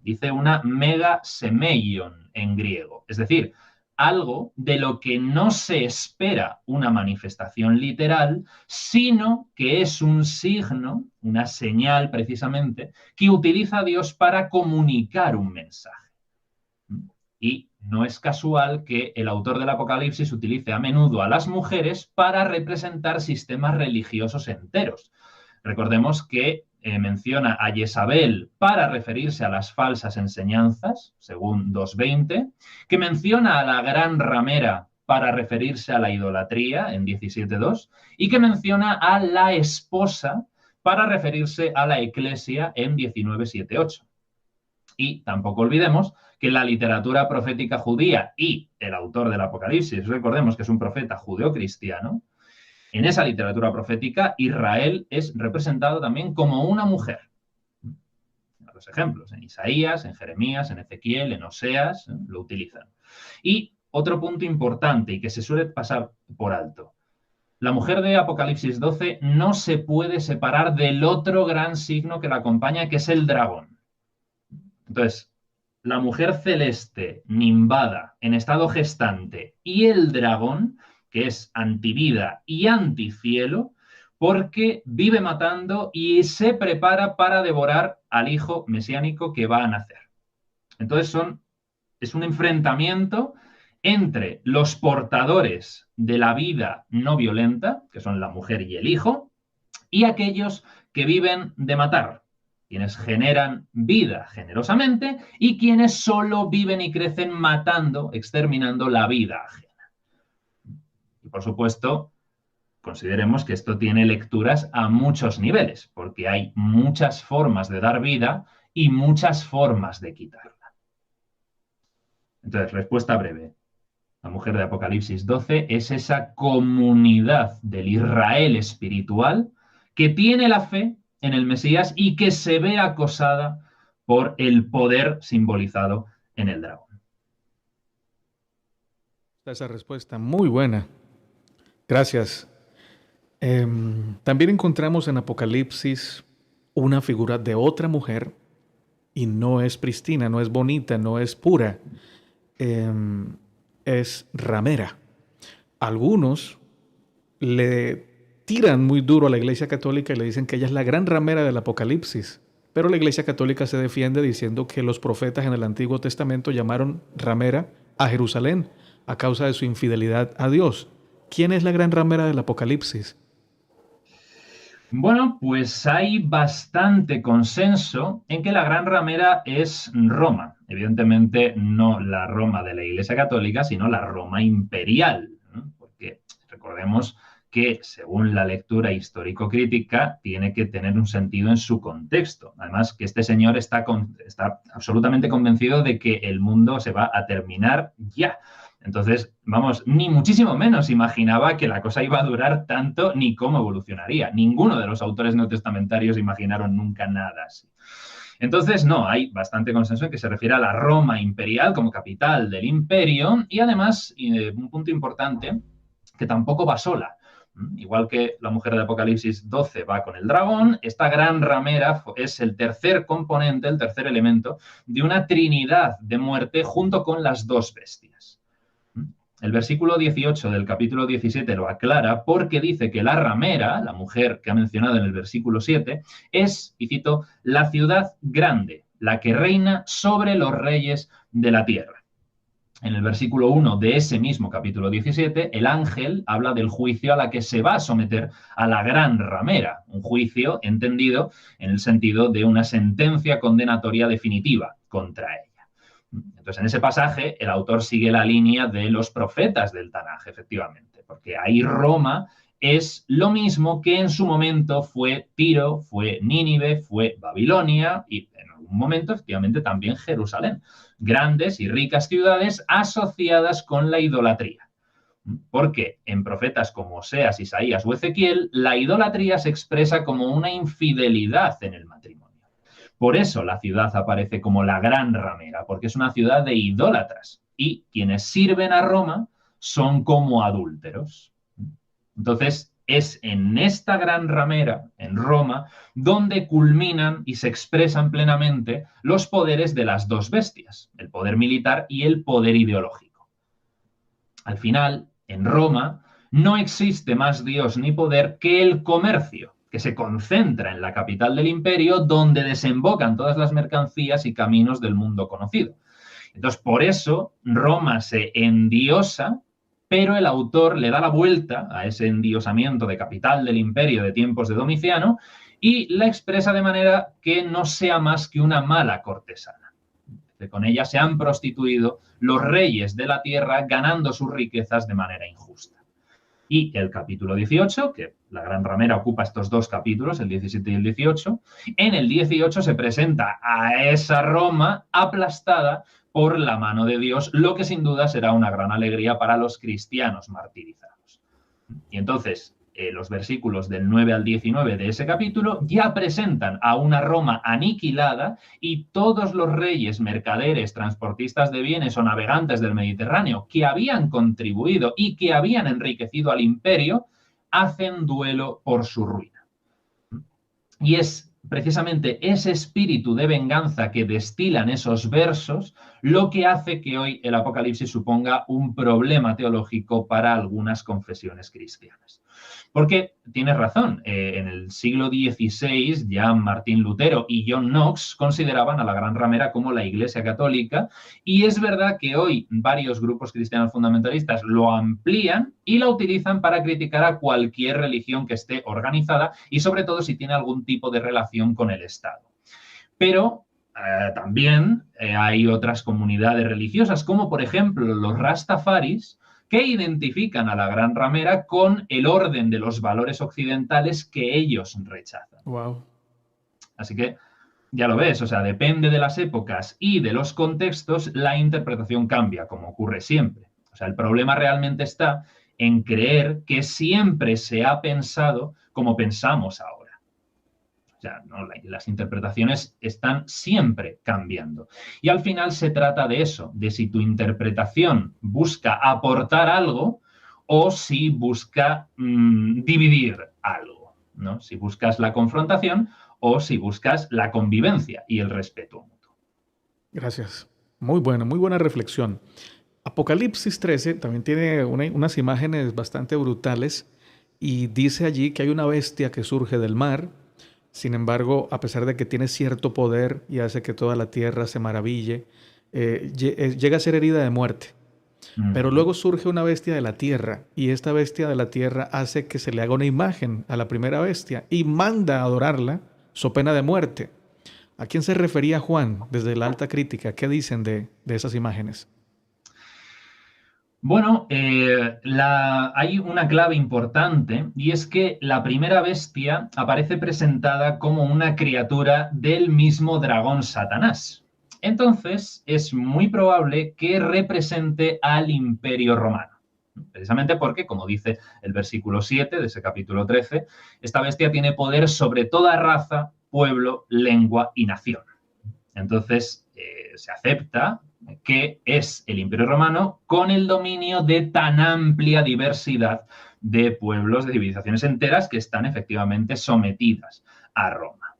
Dice una mega semeion en griego, es decir, algo de lo que no se espera una manifestación literal, sino que es un signo, una señal precisamente, que utiliza Dios para comunicar un mensaje. Y no es casual que el autor del Apocalipsis utilice a menudo a las mujeres para representar sistemas religiosos enteros. Recordemos que menciona a Jezabel para referirse a las falsas enseñanzas, según 2.20, que menciona a la gran ramera para referirse a la idolatría, en 17.2, y que menciona a la esposa para referirse a la eclesia, en 19.7.8. Y tampoco olvidemos que la literatura profética judía y el autor del Apocalipsis, recordemos que es un profeta judeocristiano, en esa literatura profética Israel es representado también como una mujer. Los ejemplos, en Isaías, en Jeremías, en Ezequiel, en Oseas, lo utilizan. Y otro punto importante y que se suele pasar por alto. La mujer de Apocalipsis 12 no se puede separar del otro gran signo que la acompaña, que es el dragón. Entonces, la mujer celeste, nimbada, en estado gestante, y el dragón, que es antivida y anticielo, porque vive matando y se prepara para devorar al hijo mesiánico que va a nacer. Entonces es un enfrentamiento entre los portadores de la vida no violenta, que son la mujer y el hijo, y aquellos que viven de matar, quienes generan vida generosamente y quienes solo viven y crecen matando, exterminando la vida ajena. Y por supuesto, consideremos que esto tiene lecturas a muchos niveles, porque hay muchas formas de dar vida y muchas formas de quitarla. Entonces, respuesta breve. La mujer de Apocalipsis 12 es esa comunidad del Israel espiritual que tiene la fe en el Mesías y que se ve acosada por el poder simbolizado en el dragón. Esa respuesta muy buena. Gracias. También encontramos en Apocalipsis una figura de otra mujer y no es pristina, no es bonita, no es pura. Es ramera. Algunos le tiran muy duro a la Iglesia Católica y le dicen que ella es la gran ramera del Apocalipsis. Pero la Iglesia Católica se defiende diciendo que los profetas en el Antiguo Testamento llamaron ramera a Jerusalén a causa de su infidelidad a Dios. ¿Quién es la gran ramera del Apocalipsis? Bueno, pues hay bastante consenso en que la gran ramera es Roma. Evidentemente no la Roma de la Iglesia Católica, sino la Roma imperial, ¿no? Porque recordemos que según la lectura histórico-crítica tiene que tener un sentido en su contexto. Además, que este señor está absolutamente convencido de que el mundo se va a terminar ya. Entonces, vamos, ni muchísimo menos imaginaba que la cosa iba a durar tanto ni cómo evolucionaría. Ninguno de los autores neotestamentarios imaginaron nunca nada así. Entonces, no, hay bastante consenso en que se refiere a la Roma imperial como capital del imperio y además, un punto importante, que tampoco va sola. Igual que la mujer de Apocalipsis 12 va con el dragón, esta gran ramera es el tercer componente, el tercer elemento de una trinidad de muerte junto con las dos bestias. El versículo 18 del capítulo 17 lo aclara porque dice que la ramera, la mujer que ha mencionado en el versículo 7, es, y cito, la ciudad grande, la que reina sobre los reyes de la tierra. En el versículo 1 de ese mismo capítulo 17, el ángel habla del juicio a la que se va a someter a la gran ramera, un juicio entendido en el sentido de una sentencia condenatoria definitiva contra ella. Entonces, en ese pasaje, el autor sigue la línea de los profetas del Tanaj, efectivamente, porque ahí Roma es lo mismo que en su momento fue Tiro, fue Nínive, fue Babilonia y en algún momento, efectivamente, también Jerusalén. Grandes y ricas ciudades asociadas con la idolatría. Porque en profetas como Oseas, Isaías o Ezequiel, la idolatría se expresa como una infidelidad en el matrimonio. Por eso la ciudad aparece como la gran ramera, porque es una ciudad de idólatras y quienes sirven a Roma son como adúlteros. Entonces, es en esta gran ramera, en Roma, donde culminan y se expresan plenamente los poderes de las dos bestias, el poder militar y el poder ideológico. Al final, en Roma, no existe más Dios ni poder que el comercio, que se concentra en la capital del imperio, donde desembocan todas las mercancías y caminos del mundo conocido. Entonces, por eso, Roma se endiosa, pero el autor le da la vuelta a ese endiosamiento de capital del imperio de tiempos de Domiciano y la expresa de manera que no sea más que una mala cortesana. Con ella se han prostituido los reyes de la tierra ganando sus riquezas de manera injusta. Y el capítulo 18, que la gran ramera ocupa estos dos capítulos, el 17 y el 18, en el 18 se presenta a esa Roma aplastada por la mano de Dios, lo que sin duda será una gran alegría para los cristianos martirizados. Y entonces, los versículos del 9 al 19 de ese capítulo ya presentan a una Roma aniquilada y todos los reyes, mercaderes, transportistas de bienes o navegantes del Mediterráneo que habían contribuido y que habían enriquecido al imperio, hacen duelo por su ruina. Y es precisamente ese espíritu de venganza que destilan esos versos, lo que hace que hoy el Apocalipsis suponga un problema teológico para algunas confesiones cristianas. Porque tienes razón, en el siglo XVI ya Martín Lutero y John Knox consideraban a la Gran Ramera como la Iglesia Católica, y es verdad que hoy varios grupos cristianos fundamentalistas lo amplían y la utilizan para criticar a cualquier religión que esté organizada y sobre todo si tiene algún tipo de relación con el Estado. Pero también hay otras comunidades religiosas, como por ejemplo los Rastafaris, que identifican a la Gran Ramera con el orden de los valores occidentales que ellos rechazan. Wow. Así que ya lo ves, o sea, depende de las épocas y de los contextos, la interpretación cambia, como ocurre siempre. O sea, el problema realmente está en creer que siempre se ha pensado como pensamos ahora. O sea, no, las interpretaciones están siempre cambiando. Y al final se trata de eso, de si tu interpretación busca aportar algo o si busca dividir algo, ¿no? Si buscas la confrontación o si buscas la convivencia y el respeto mutuo. Gracias. Muy buena reflexión. Apocalipsis 13 también tiene unas imágenes bastante brutales y dice allí que hay una bestia que surge del mar. Sin embargo, a pesar de que tiene cierto poder y hace que toda la tierra se maraville, llega a ser herida de muerte. Pero luego surge una bestia de la tierra y esta bestia de la tierra hace que se le haga una imagen a la primera bestia y manda a adorarla, so pena de muerte. ¿A quién se refería Juan desde la alta crítica? ¿Qué dicen de esas imágenes? Bueno, hay una clave importante y es que la primera bestia aparece presentada como una criatura del mismo dragón Satanás. Entonces, es muy probable que represente al Imperio Romano. Precisamente porque, como dice el versículo 7 de ese capítulo 13, esta bestia tiene poder sobre toda raza, pueblo, lengua y nación. Entonces, se acepta que es el Imperio Romano con el dominio de tan amplia diversidad de pueblos, de civilizaciones enteras que están efectivamente sometidas a Roma.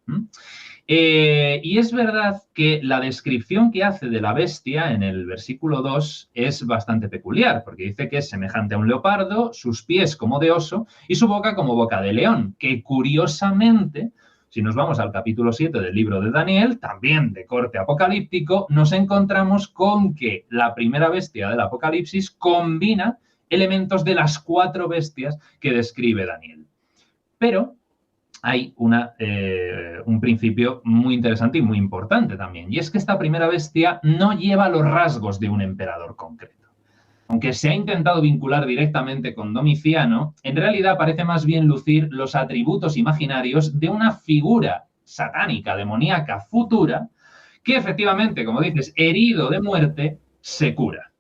Y es verdad que la descripción que hace de la bestia en el versículo 2 es bastante peculiar, porque dice que es semejante a un leopardo, sus pies como de oso y su boca como boca de león, que curiosamente, si nos vamos al capítulo 7 del libro de Daniel, también de corte apocalíptico, nos encontramos con que la primera bestia del Apocalipsis combina elementos de las 4 bestias que describe Daniel. Pero hay un principio muy interesante y muy importante también, y es que esta primera bestia no lleva los rasgos de un emperador concreto. Aunque se ha intentado vincular directamente con Domiciano, en realidad parece más bien lucir los atributos imaginarios de una figura satánica, demoníaca, futura, que efectivamente, como dices, herido de muerte, se cura.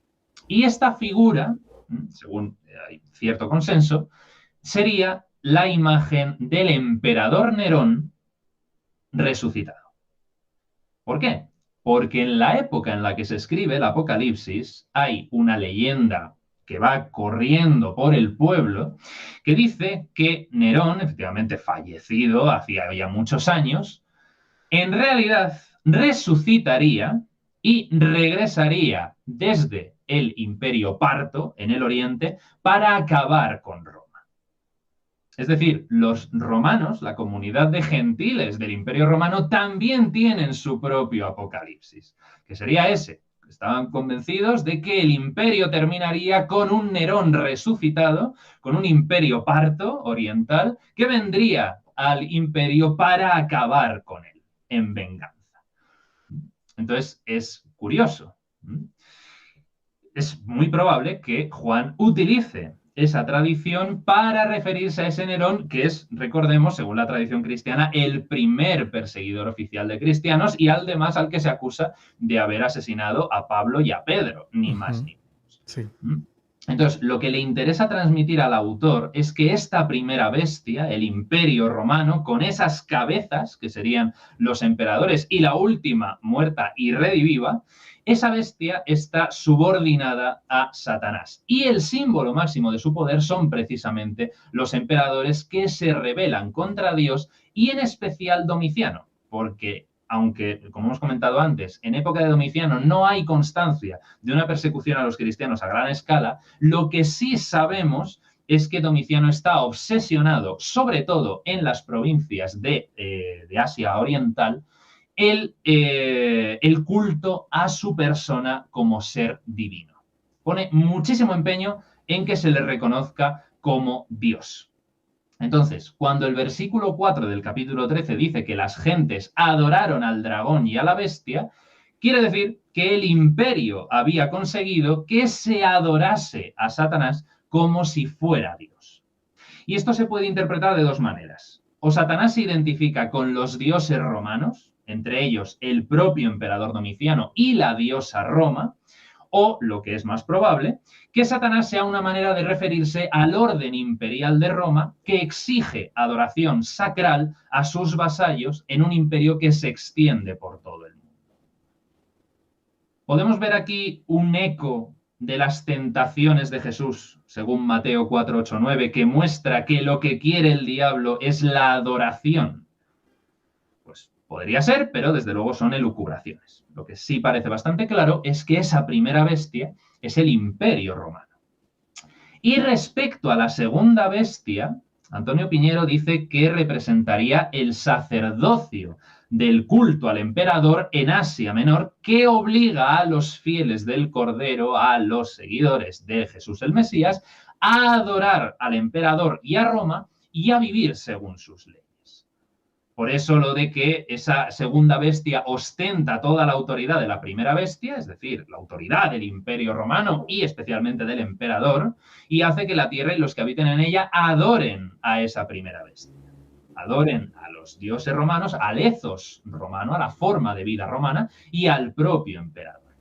Y esta figura, según hay cierto consenso, sería la imagen del emperador Nerón resucitado. ¿Por qué? Porque en la época en la que se escribe el Apocalipsis hay una leyenda que va corriendo por el pueblo que dice que Nerón, efectivamente fallecido hacía ya muchos años, en realidad resucitaría y regresaría desde el Imperio Parto en el Oriente para acabar con Roma. Es decir, los romanos, la comunidad de gentiles del Imperio Romano, también tienen su propio apocalipsis, que sería ese. Estaban convencidos de que el imperio terminaría con un Nerón resucitado, con un imperio parto oriental, que vendría al imperio para acabar con él, en venganza. Entonces, es curioso. Es muy probable que Juan utilice esa tradición para referirse a ese Nerón, que es, recordemos, según la tradición cristiana, el primer perseguidor oficial de cristianos y además al que se acusa de haber asesinado a Pablo y a Pedro, ni más ni menos. Sí. Entonces, lo que le interesa transmitir al autor es que esta primera bestia, el Imperio Romano, con esas cabezas, que serían los emperadores, y la última muerta y rediviva, esa bestia está subordinada a Satanás. Y el símbolo máximo de su poder son precisamente los emperadores que se rebelan contra Dios y en especial Domiciano, porque aunque, como hemos comentado antes, en época de Domiciano no hay constancia de una persecución a los cristianos a gran escala, lo que sí sabemos es que Domiciano está obsesionado, sobre todo en las provincias de Asia Oriental, el culto a su persona como ser divino. Pone muchísimo empeño en que se le reconozca como Dios. Entonces, cuando el versículo 4 del capítulo 13 dice que las gentes adoraron al dragón y a la bestia, quiere decir que el imperio había conseguido que se adorase a Satanás como si fuera Dios. Y esto se puede interpretar de dos maneras. O Satanás se identifica con los dioses romanos, entre ellos el propio emperador Domiciano y la diosa Roma, o, lo que es más probable, que Satanás sea una manera de referirse al orden imperial de Roma que exige adoración sacral a sus vasallos en un imperio que se extiende por todo el mundo. Podemos ver aquí un eco de las tentaciones de Jesús, según Mateo 4, 8, 9, que muestra que lo que quiere el diablo es la adoración. Pues podría ser, pero desde luego son elucubraciones. Lo que sí parece bastante claro es que esa primera bestia es el Imperio Romano. Y respecto a la segunda bestia, Antonio Piñero dice que representaría el sacerdocio del culto al emperador en Asia Menor, que obliga a los fieles del Cordero, a los seguidores de Jesús el Mesías, a adorar al emperador y a Roma y a vivir según sus leyes. Por eso lo de que esa segunda bestia ostenta toda la autoridad de la primera bestia, es decir, la autoridad del Imperio Romano y especialmente del emperador, y hace que la tierra y los que habiten en ella adoren a esa primera bestia. Adoren a los dioses romanos, al ethos romano, a la forma de vida romana y al propio emperador.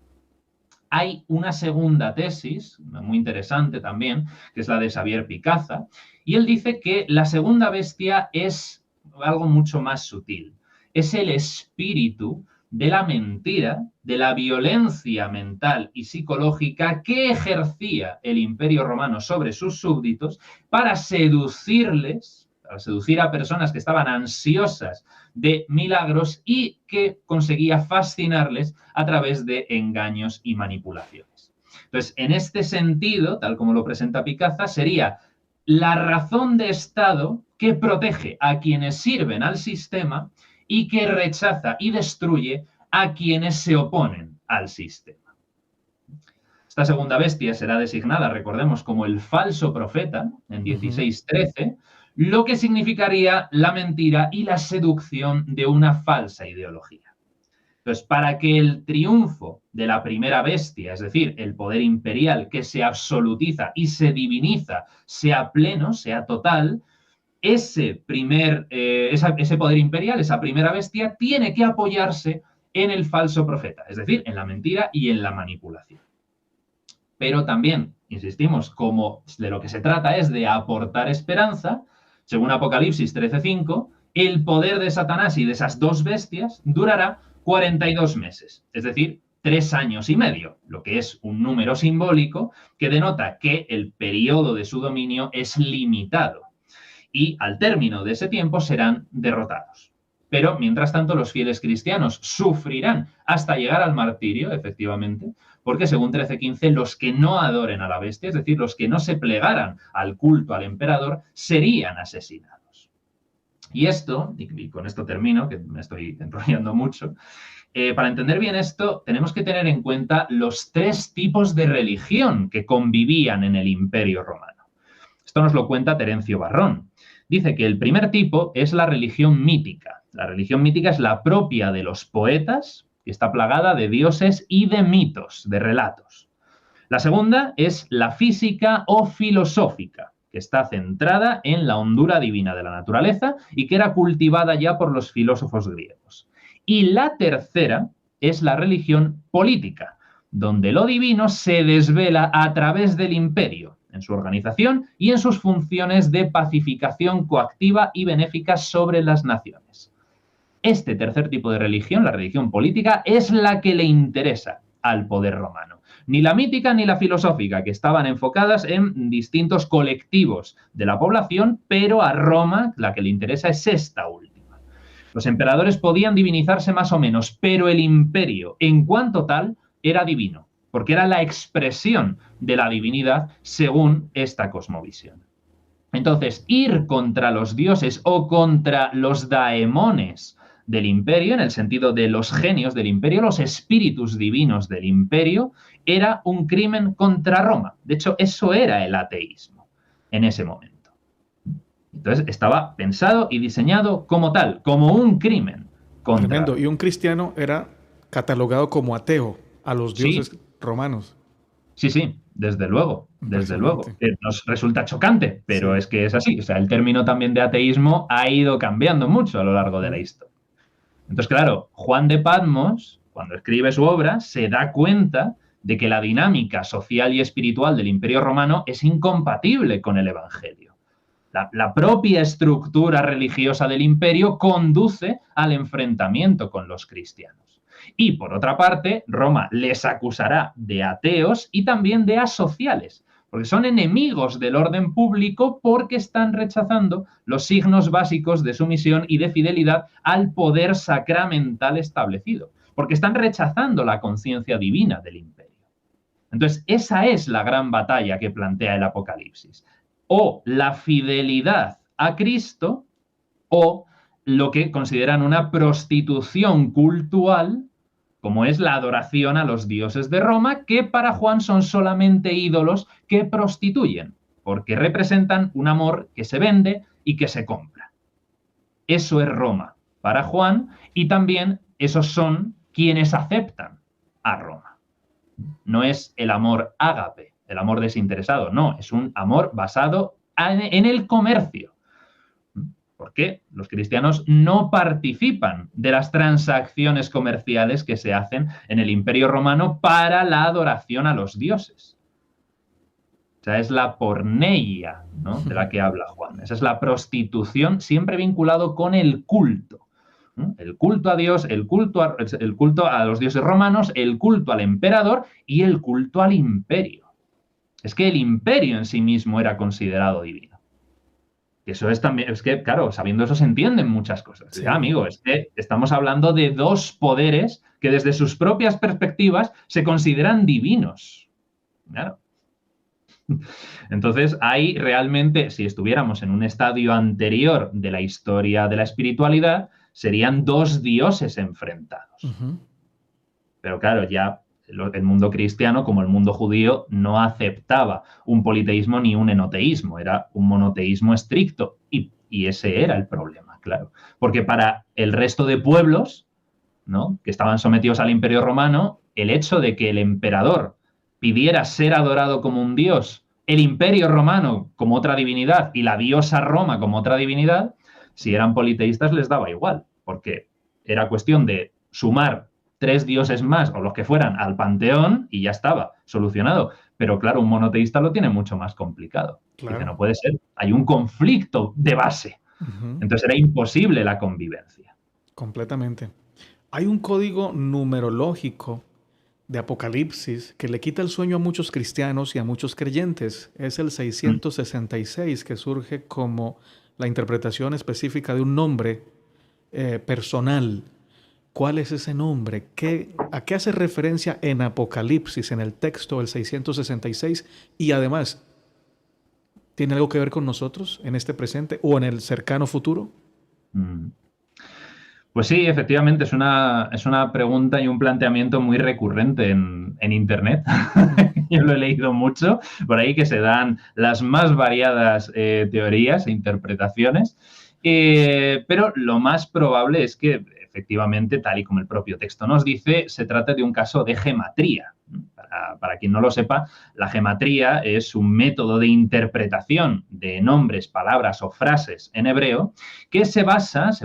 Hay una segunda tesis, muy interesante también, que es la de Xavier Picaza, y él dice que la segunda bestia es algo mucho más sutil. Es el espíritu de la mentira, de la violencia mental y psicológica que ejercía el Imperio Romano sobre sus súbditos para seducirles, para seducir a personas que estaban ansiosas de milagros y que conseguía fascinarles a través de engaños y manipulaciones. Entonces, en este sentido, tal como lo presenta Picaza, sería la razón de Estado que protege a quienes sirven al sistema y que rechaza y destruye a quienes se oponen al sistema. Esta segunda bestia será designada, recordemos, como el falso profeta en 16:13, lo que significaría la mentira y la seducción de una falsa ideología. Entonces, para que el triunfo de la primera bestia, es decir, el poder imperial que se absolutiza y se diviniza, sea pleno, sea total, ese poder imperial, esa primera bestia, tiene que apoyarse en el falso profeta, es decir, en la mentira y en la manipulación. Pero también, insistimos, como de lo que se trata es de aportar esperanza, según Apocalipsis 13:5, el poder de Satanás y de esas dos bestias durará 42 meses, es decir, 3 años y medio, lo que es un número simbólico que denota que el periodo de su dominio es limitado y al término de ese tiempo serán derrotados. Pero, mientras tanto, los fieles cristianos sufrirán hasta llegar al martirio, efectivamente, porque según 13:15, los que no adoren a la bestia, es decir, los que no se plegaran al culto al emperador, serían asesinados. Y esto, y con esto termino, que me estoy enrollando mucho, para entender bien esto, tenemos que tener en cuenta los 3 tipos de religión que convivían en el Imperio Romano. Esto nos lo cuenta Terencio Varrón. Dice que el primer tipo es la religión mítica. La religión mítica es la propia de los poetas, que está plagada de dioses y de mitos, de relatos. La segunda es la física o filosófica, que está centrada en la hondura divina de la naturaleza y que era cultivada ya por los filósofos griegos. Y la tercera es la religión política, donde lo divino se desvela a través del imperio, en su organización y en sus funciones de pacificación coactiva y benéfica sobre las naciones. Este tercer tipo de religión, la religión política, es la que le interesa al poder romano. Ni la mítica ni la filosófica, que estaban enfocadas en distintos colectivos de la población, pero a Roma la que le interesa es esta última. Los emperadores podían divinizarse más o menos, pero el imperio, en cuanto tal, era divino, porque era la expresión de la divinidad según esta cosmovisión. Entonces, ir contra los dioses o contra los daemones del imperio, en el sentido de los genios del imperio, los espíritus divinos del imperio, era un crimen contra Roma. De hecho, eso era el ateísmo en ese momento. Entonces, estaba pensado y diseñado como tal, como un crimen contra Tremendo. Roma. Y un cristiano era catalogado como ateo a los dioses romanos. Sí, desde luego, desde luego. Impresionante. Nos resulta chocante, pero Sí. es que es así. O sea, el término también de ateísmo ha ido cambiando mucho a lo largo de la historia. Entonces, claro, Juan de Patmos, cuando escribe su obra, se da cuenta de que la dinámica social y espiritual del Imperio Romano es incompatible con el Evangelio. La propia estructura religiosa del imperio conduce al enfrentamiento con los cristianos. Y, por otra parte, Roma les acusará de ateos y también de asociales, porque son enemigos del orden público porque están rechazando los signos básicos de sumisión y de fidelidad al poder sacramental establecido, porque están rechazando la conciencia divina del imperio. Entonces, esa es la gran batalla que plantea el Apocalipsis. O la fidelidad a Cristo o lo que consideran una prostitución cultural, como es la adoración a los dioses de Roma, que para Juan son solamente ídolos que prostituyen, porque representan un amor que se vende y que se compra. Eso es Roma para Juan, y también esos son quienes aceptan a Roma. No es el amor ágape, el amor desinteresado, no, es un amor basado en el comercio. Porque los cristianos no participan de las transacciones comerciales que se hacen en el Imperio Romano para la adoración a los dioses. O sea, es la porneia, ¿no?, de la que habla Juan. Esa es la prostitución, siempre vinculado con el culto. ¿No? El culto a Dios, el culto a los dioses romanos, el culto al emperador y el culto al imperio. Es que el imperio en sí mismo era considerado divino. Eso es también, es que, claro, sabiendo eso se entienden muchas cosas. Sí. Ya, amigo, es que estamos hablando de dos poderes que desde sus propias perspectivas se consideran divinos. Claro. Entonces, ahí realmente, si estuviéramos en un estadio anterior de la historia de la espiritualidad, serían dos dioses enfrentados. Pero claro, ya el mundo cristiano, como el mundo judío, no aceptaba un politeísmo ni un enoteísmo, era un monoteísmo estricto. Y ese era el problema, claro. Porque para el resto de pueblos, ¿no?, que estaban sometidos al Imperio Romano, el hecho de que el emperador pidiera ser adorado como un dios, el Imperio Romano como otra divinidad y la diosa Roma como otra divinidad, si eran politeístas les daba igual, porque era cuestión de sumar 3 dioses más o los que fueran al panteón y ya estaba solucionado. Pero claro, un monoteísta lo tiene mucho más complicado. Claro. Dice, no puede ser, hay un conflicto de base. Entonces era imposible la convivencia. Completamente. Hay un código numerológico de Apocalipsis que le quita el sueño a muchos cristianos y a muchos creyentes. Es el 666, que surge como la interpretación específica de un nombre personal. ¿Cuál es ese nombre? ¿A qué hace referencia en Apocalipsis, en el texto del 666? Y además, ¿tiene algo que ver con nosotros en este presente o en el cercano futuro? Pues sí, efectivamente, es una pregunta y un planteamiento muy recurrente en Internet. Yo lo he leído mucho por ahí, que se dan las más variadas teorías e interpretaciones. Pero lo más probable es que, efectivamente, tal y como el propio texto nos dice, se trata de un caso de gematría. Para quien no lo sepa, la gematría es un método de interpretación de nombres, palabras o frases en hebreo que se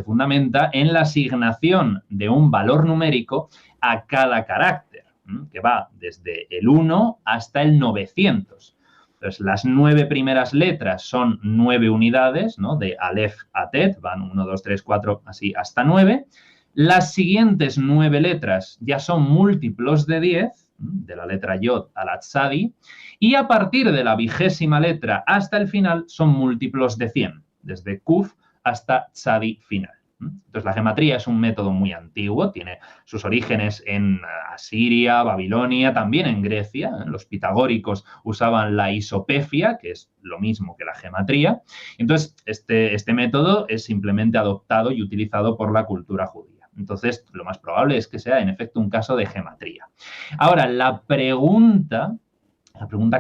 fundamenta en la asignación de un valor numérico a cada carácter. que va desde el 1 hasta el 900. Entonces, las 9 primeras letras son 9 unidades, ¿no? De Aleph a Tet, van 1, 2, 3, 4, así hasta 9. Las siguientes 9 letras ya son múltiplos de 10, de la letra Yod a la Tzadi, y a partir de la 20ª letra hasta el final son múltiplos de 100, desde Kuf hasta Tzadi final. Entonces, la gematría es un método muy antiguo, tiene sus orígenes en Asiria, Babilonia, también en Grecia. Los pitagóricos usaban la isopefia, que es lo mismo que la gematría. Entonces, este método es simplemente adoptado y utilizado por la cultura judía. Entonces, lo más probable es que sea, en efecto, un caso de gematría. Ahora, la pregunta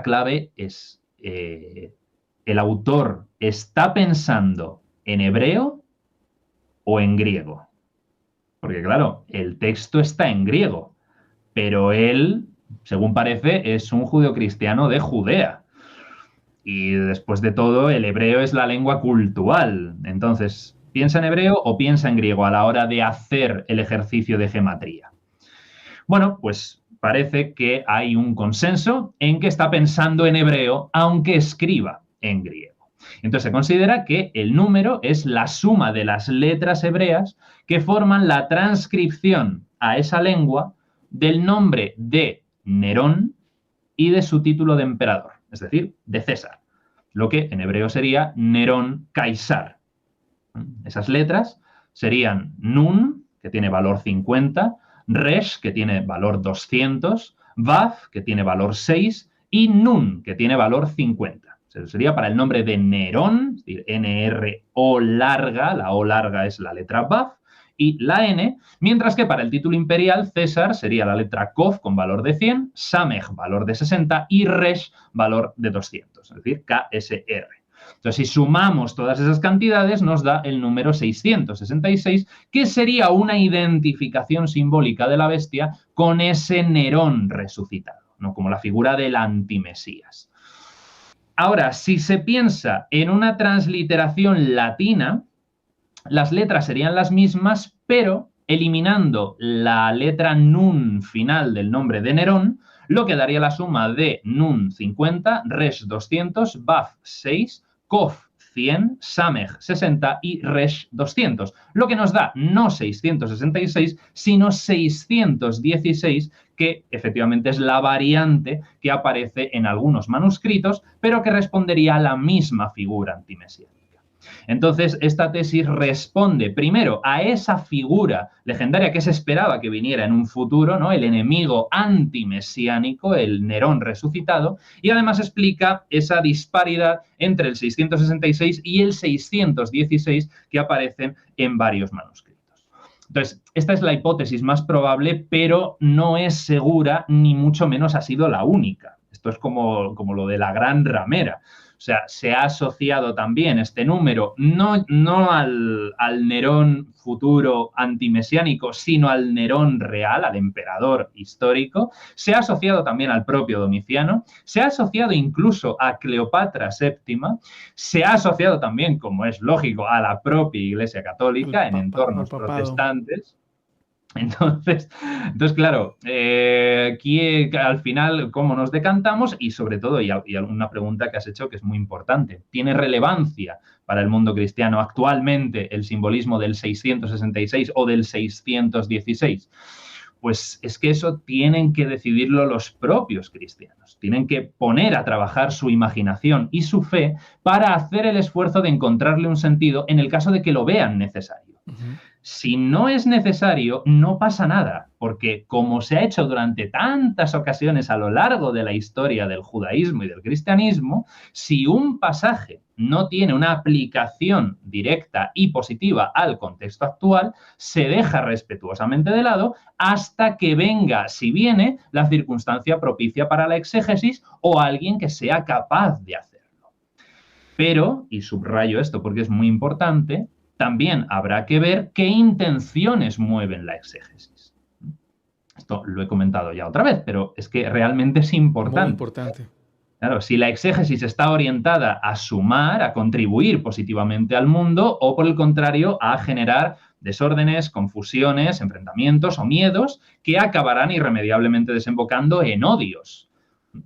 clave es, ¿el autor está pensando en hebreo o en griego? Porque, claro, el texto está en griego, pero él, según parece, es un judeocristiano de Judea. Y después de todo, el hebreo es la lengua cultural. Entonces, ¿piensa en hebreo o piensa en griego a la hora de hacer el ejercicio de gematría? Bueno, pues parece que hay un consenso en que está pensando en hebreo, aunque escriba en griego. Entonces se considera que el número es la suma de las letras hebreas que forman la transcripción a esa lengua del nombre de Nerón y de su título de emperador, es decir, de César, lo que en hebreo sería Nerón Caesar. Esas letras serían Nun, que tiene valor 50, Resh, que tiene valor 200, Vav, que tiene valor 6, y Nun, que tiene valor 50. Sería para el nombre de Nerón, es decir, N-R-O larga, la O larga es la letra Vav, y la N, mientras que para el título imperial, César sería la letra Kof con valor de 100, Samech valor de 60 y Resh valor de 200, es decir, KSR. Entonces, si sumamos todas esas cantidades, nos da el número 666, que sería una identificación simbólica de la bestia con ese Nerón resucitado, ¿no? Como la figura del antimesías. Ahora, si se piensa en una transliteración latina, las letras serían las mismas, pero eliminando la letra Nun final del nombre de Nerón, lo que daría la suma de Nun 50, Resh 200, Vav 6, Kof 100, Samech 60 y Resh 200, lo que nos da no 666, sino 616, que efectivamente es la variante que aparece en algunos manuscritos, pero que respondería a la misma figura antimesiánica. Entonces, esta tesis responde primero a esa figura legendaria que se esperaba que viniera en un futuro, ¿no? El enemigo antimesiánico, el Nerón resucitado, y además explica esa disparidad entre el 666 y el 616 que aparecen en varios manuscritos. Entonces, esta es la hipótesis más probable, pero no es segura, ni mucho menos ha sido la única. Esto es como lo de la gran ramera. O sea, se ha asociado también este número no al Nerón futuro antimesiánico, sino al Nerón real, al emperador histórico. Se ha asociado también al propio Domiciano. Se ha asociado incluso a Cleopatra VII. Se ha asociado también, como es lógico, a la propia Iglesia Católica en entornos protestantes. Entonces, claro, aquí al final, ¿cómo nos decantamos? Y sobre todo, y una pregunta que has hecho que es muy importante, ¿tiene relevancia para el mundo cristiano actualmente el simbolismo del 666 o del 616? Pues es que eso tienen que decidirlo los propios cristianos. Tienen que poner a trabajar su imaginación y su fe para hacer el esfuerzo de encontrarle un sentido en el caso de que lo vean necesario. Si no es necesario, no pasa nada, porque como se ha hecho durante tantas ocasiones a lo largo de la historia del judaísmo y del cristianismo, si un pasaje no tiene una aplicación directa y positiva al contexto actual, se deja respetuosamente de lado hasta que venga, si viene, la circunstancia propicia para la exégesis o alguien que sea capaz de hacerlo. Pero, y subrayo esto porque es muy importante, también habrá que ver qué intenciones mueven la exégesis. Esto lo he comentado ya otra vez, pero es que realmente es importante. Muy importante. Claro, si la exégesis está orientada a sumar, a contribuir positivamente al mundo, o por el contrario, a generar desórdenes, confusiones, enfrentamientos o miedos que acabarán irremediablemente desembocando en odios.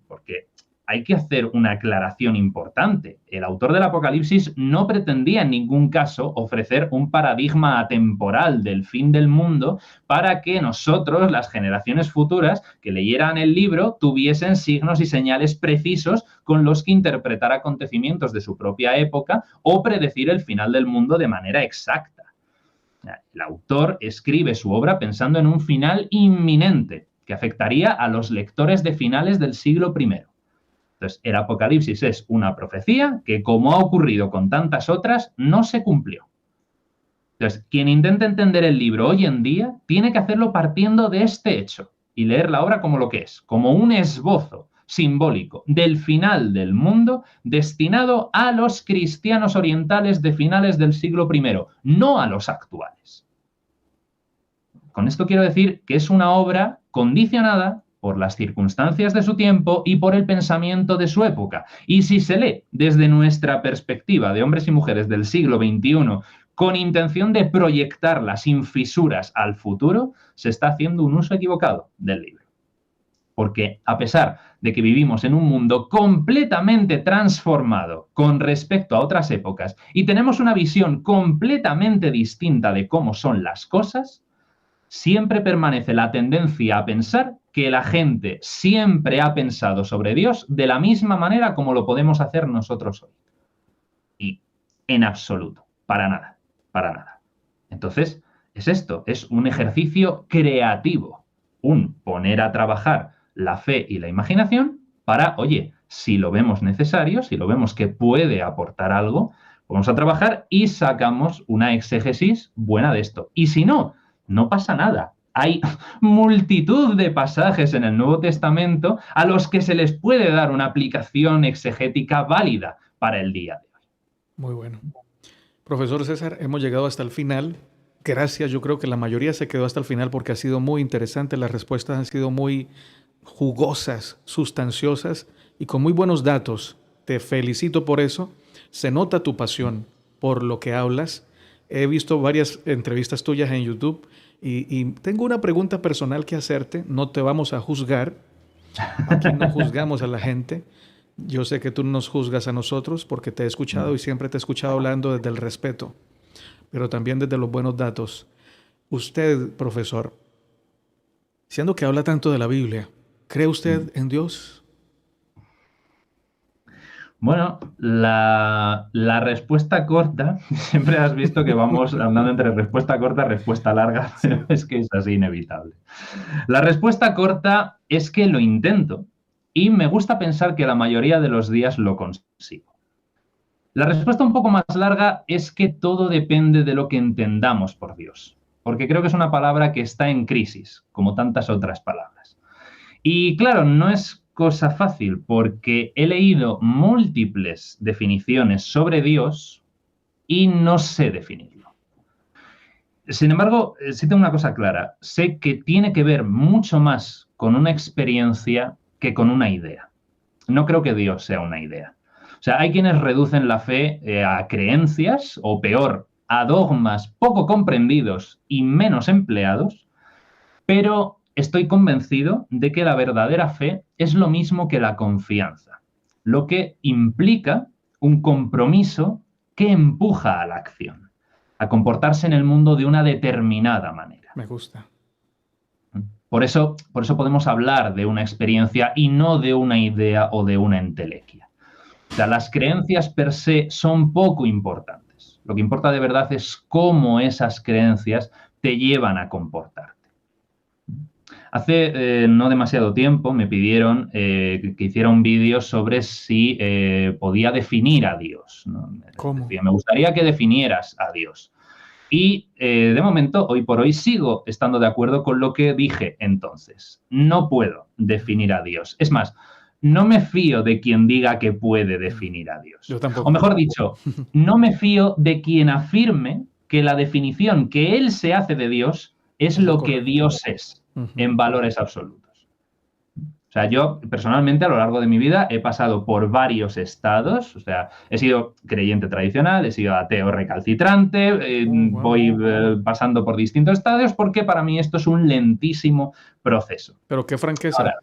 Porque hay que hacer una aclaración importante. El autor del Apocalipsis no pretendía en ningún caso ofrecer un paradigma atemporal del fin del mundo para que nosotros, las generaciones futuras que leyeran el libro, tuviesen signos y señales precisos con los que interpretar acontecimientos de su propia época o predecir el final del mundo de manera exacta. El autor escribe su obra pensando en un final inminente que afectaría a los lectores de finales del siglo I. Entonces, el Apocalipsis es una profecía que, como ha ocurrido con tantas otras, no se cumplió. Entonces, quien intente entender el libro hoy en día tiene que hacerlo partiendo de este hecho y leer la obra como lo que es, como un esbozo simbólico del final del mundo destinado a los cristianos orientales de finales del siglo I, no a los actuales. Con esto quiero decir que es una obra condicionada por las circunstancias de su tiempo y por el pensamiento de su época. Y si se lee desde nuestra perspectiva de hombres y mujeres del siglo XXI con intención de proyectarla sin fisuras al futuro, se está haciendo un uso equivocado del libro. Porque a pesar de que vivimos en un mundo completamente transformado con respecto a otras épocas y tenemos una visión completamente distinta de cómo son las cosas, siempre permanece la tendencia a pensar que la gente siempre ha pensado sobre Dios de la misma manera como lo podemos hacer nosotros hoy. Y en absoluto, para nada, para nada. Entonces, es esto, es un ejercicio creativo, un poner a trabajar la fe y la imaginación para, oye, si lo vemos necesario, si lo vemos que puede aportar algo, vamos a trabajar y sacamos una exégesis buena de esto. Y si no, no pasa nada. Hay multitud de pasajes en el Nuevo Testamento a los que se les puede dar una aplicación exegética válida para el día de hoy. Muy bueno. Profesor César, hemos llegado hasta el final. Gracias, yo creo que la mayoría se quedó hasta el final porque ha sido muy interesante. Las respuestas han sido muy jugosas, sustanciosas y con muy buenos datos. Te felicito por eso. Se nota tu pasión por lo que hablas. He visto varias entrevistas tuyas en YouTube y tengo una pregunta personal que hacerte. No te vamos a juzgar. Aquí no juzgamos a la gente. Yo sé que tú nos juzgas a nosotros porque te he escuchado y siempre te he escuchado hablando desde el respeto, pero también desde los buenos datos. Usted, profesor, siendo que habla tanto de la Biblia, ¿cree usted en Dios? Bueno, la respuesta corta, siempre has visto que vamos andando entre respuesta corta y respuesta larga, pero es que es así inevitable. La respuesta corta es que lo intento y me gusta pensar que la mayoría de los días lo consigo. La respuesta un poco más larga es que todo depende de lo que entendamos por Dios, porque creo que es una palabra que está en crisis, como tantas otras palabras. Y claro, no es cosa fácil, porque he leído múltiples definiciones sobre Dios y no sé definirlo. Sin embargo, sí tengo una cosa clara. Sé que tiene que ver mucho más con una experiencia que con una idea. No creo que Dios sea una idea. O sea, hay quienes reducen la fe a creencias, o peor, a dogmas poco comprendidos y menos empleados, pero estoy convencido de que la verdadera fe es lo mismo que la confianza, lo que implica un compromiso que empuja a la acción, a comportarse en el mundo de una determinada manera. Me gusta. Por eso podemos hablar de una experiencia y no de una idea o de una entelequia. O sea, las creencias per se son poco importantes. Lo que importa de verdad es cómo esas creencias te llevan a comportarte. Hace no demasiado tiempo me pidieron que hiciera un vídeo sobre si podía definir a Dios, ¿no? ¿Cómo? Decía, me gustaría que definieras a Dios. Y de momento, hoy por hoy, sigo estando de acuerdo con lo que dije entonces. No puedo definir a Dios. Es más, no me fío de quien diga que puede definir a Dios. Yo tampoco. O mejor dicho, no me fío de quien afirme que la definición que él se hace de Dios es lo que Dios es en valores absolutos. O sea, yo personalmente a lo largo de mi vida he pasado por varios estados, o sea, he sido creyente tradicional, he sido ateo recalcitrante, Wow. voy pasando por distintos estadios porque para mí esto es un lentísimo proceso. Pero qué franqueza. Ahora,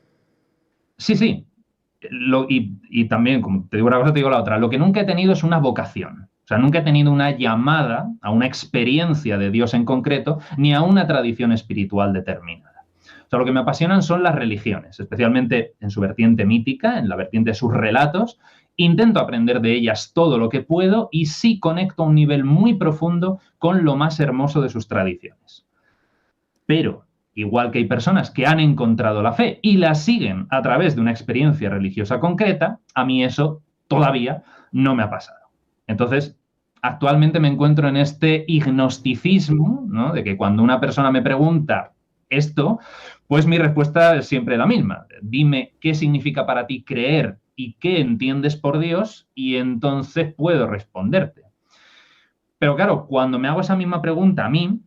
sí, sí, y también, como te digo una cosa, te digo la otra, lo que nunca he tenido es una vocación. O sea, nunca he tenido una llamada a una experiencia de Dios en concreto, ni a una tradición espiritual determinada. O sea, lo que me apasionan son las religiones, especialmente en su vertiente mítica, en la vertiente de sus relatos. Intento aprender de ellas todo lo que puedo y sí conecto a un nivel muy profundo con lo más hermoso de sus tradiciones. Pero, igual que hay personas que han encontrado la fe y la siguen a través de una experiencia religiosa concreta, a mí eso todavía no me ha pasado. Entonces, actualmente me encuentro en este ignosticismo, ¿no? De que cuando una persona me pregunta esto, pues mi respuesta es siempre la misma. Dime qué significa para ti creer y qué entiendes por Dios y entonces puedo responderte. Pero claro, cuando me hago esa misma pregunta a mí,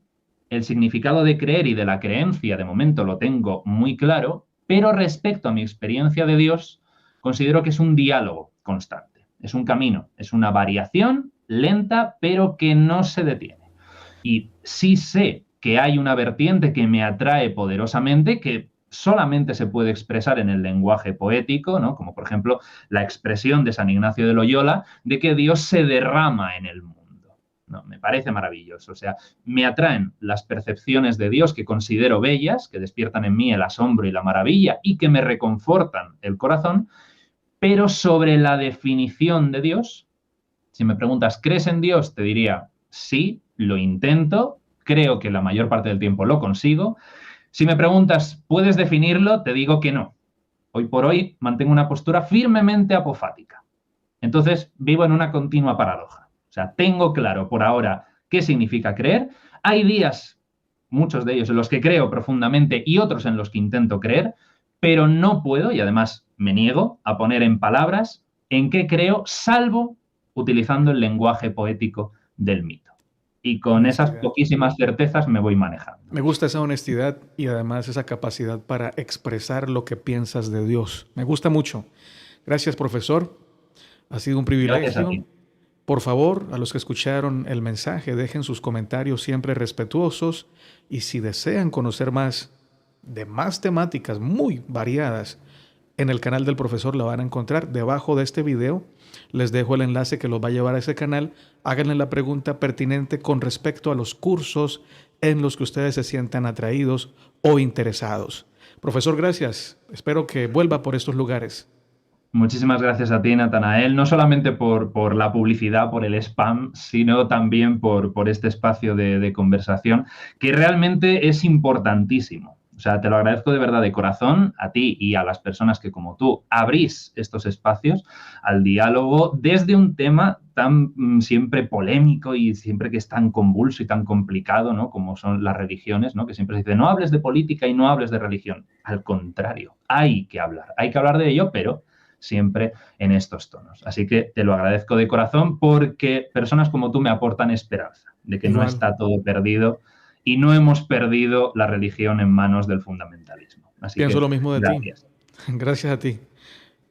el significado de creer y de la creencia de momento lo tengo muy claro, pero respecto a mi experiencia de Dios, considero que es un diálogo constante, es un camino, es una variación lenta, pero que no se detiene. Y sí sé que hay una vertiente que me atrae poderosamente, que solamente se puede expresar en el lenguaje poético, ¿no? Como por ejemplo la expresión de San Ignacio de Loyola de que Dios se derrama en el mundo. No, me parece maravilloso. O sea, me atraen las percepciones de Dios que considero bellas, que despiertan en mí el asombro y la maravilla y que me reconfortan el corazón, pero sobre la definición de Dios, si me preguntas, ¿crees en Dios? Te diría, sí, lo intento, creo que la mayor parte del tiempo lo consigo. Si me preguntas, ¿puedes definirlo? Te digo que no. Hoy por hoy mantengo una postura firmemente apofática. Entonces, vivo en una continua paradoja. O sea, tengo claro por ahora qué significa creer. Hay días, muchos de ellos, en los que creo profundamente y otros en los que intento creer, pero no puedo, y además me niego, a poner en palabras en qué creo, salvo utilizando el lenguaje poético del mito. Y con esas Honestidad. poquísimas certezas me voy manejando. Me gusta esa honestidad y además esa capacidad para expresar lo que piensas de Dios. Me gusta mucho. Gracias, profesor. Ha sido un Gracias a privilegio. ti. Por favor, a los que escucharon el mensaje, dejen sus comentarios siempre respetuosos y si desean conocer más de más temáticas muy variadas, en el canal del profesor la van a encontrar. Debajo de este video les dejo el enlace que los va a llevar a ese canal. Háganle la pregunta pertinente con respecto a los cursos en los que ustedes se sientan atraídos o interesados. Profesor, gracias. Espero que vuelva por estos lugares. Muchísimas gracias a ti, Natanael, no solamente por la publicidad, por el spam, sino también por este espacio de conversación que realmente es importantísimo. O sea, te lo agradezco de verdad de corazón a ti y a las personas que como tú abrís estos espacios al diálogo desde un tema tan siempre polémico y siempre que es tan convulso y tan complicado, ¿no? Como son las religiones, ¿no? Que siempre se dice, no hables de política y no hables de religión. Al contrario, hay que hablar de ello, pero siempre en estos tonos. Así que te lo agradezco de corazón porque personas como tú me aportan esperanza de que no Igual, está todo perdido y no hemos perdido la religión en manos del fundamentalismo. Así pienso que lo mismo de ti. gracias. Gracias a ti.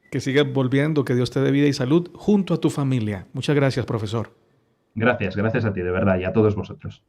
Que sigas volviendo, que Dios te dé vida y salud junto a tu familia. Muchas gracias, profesor. Gracias a ti, de verdad, y a todos vosotros.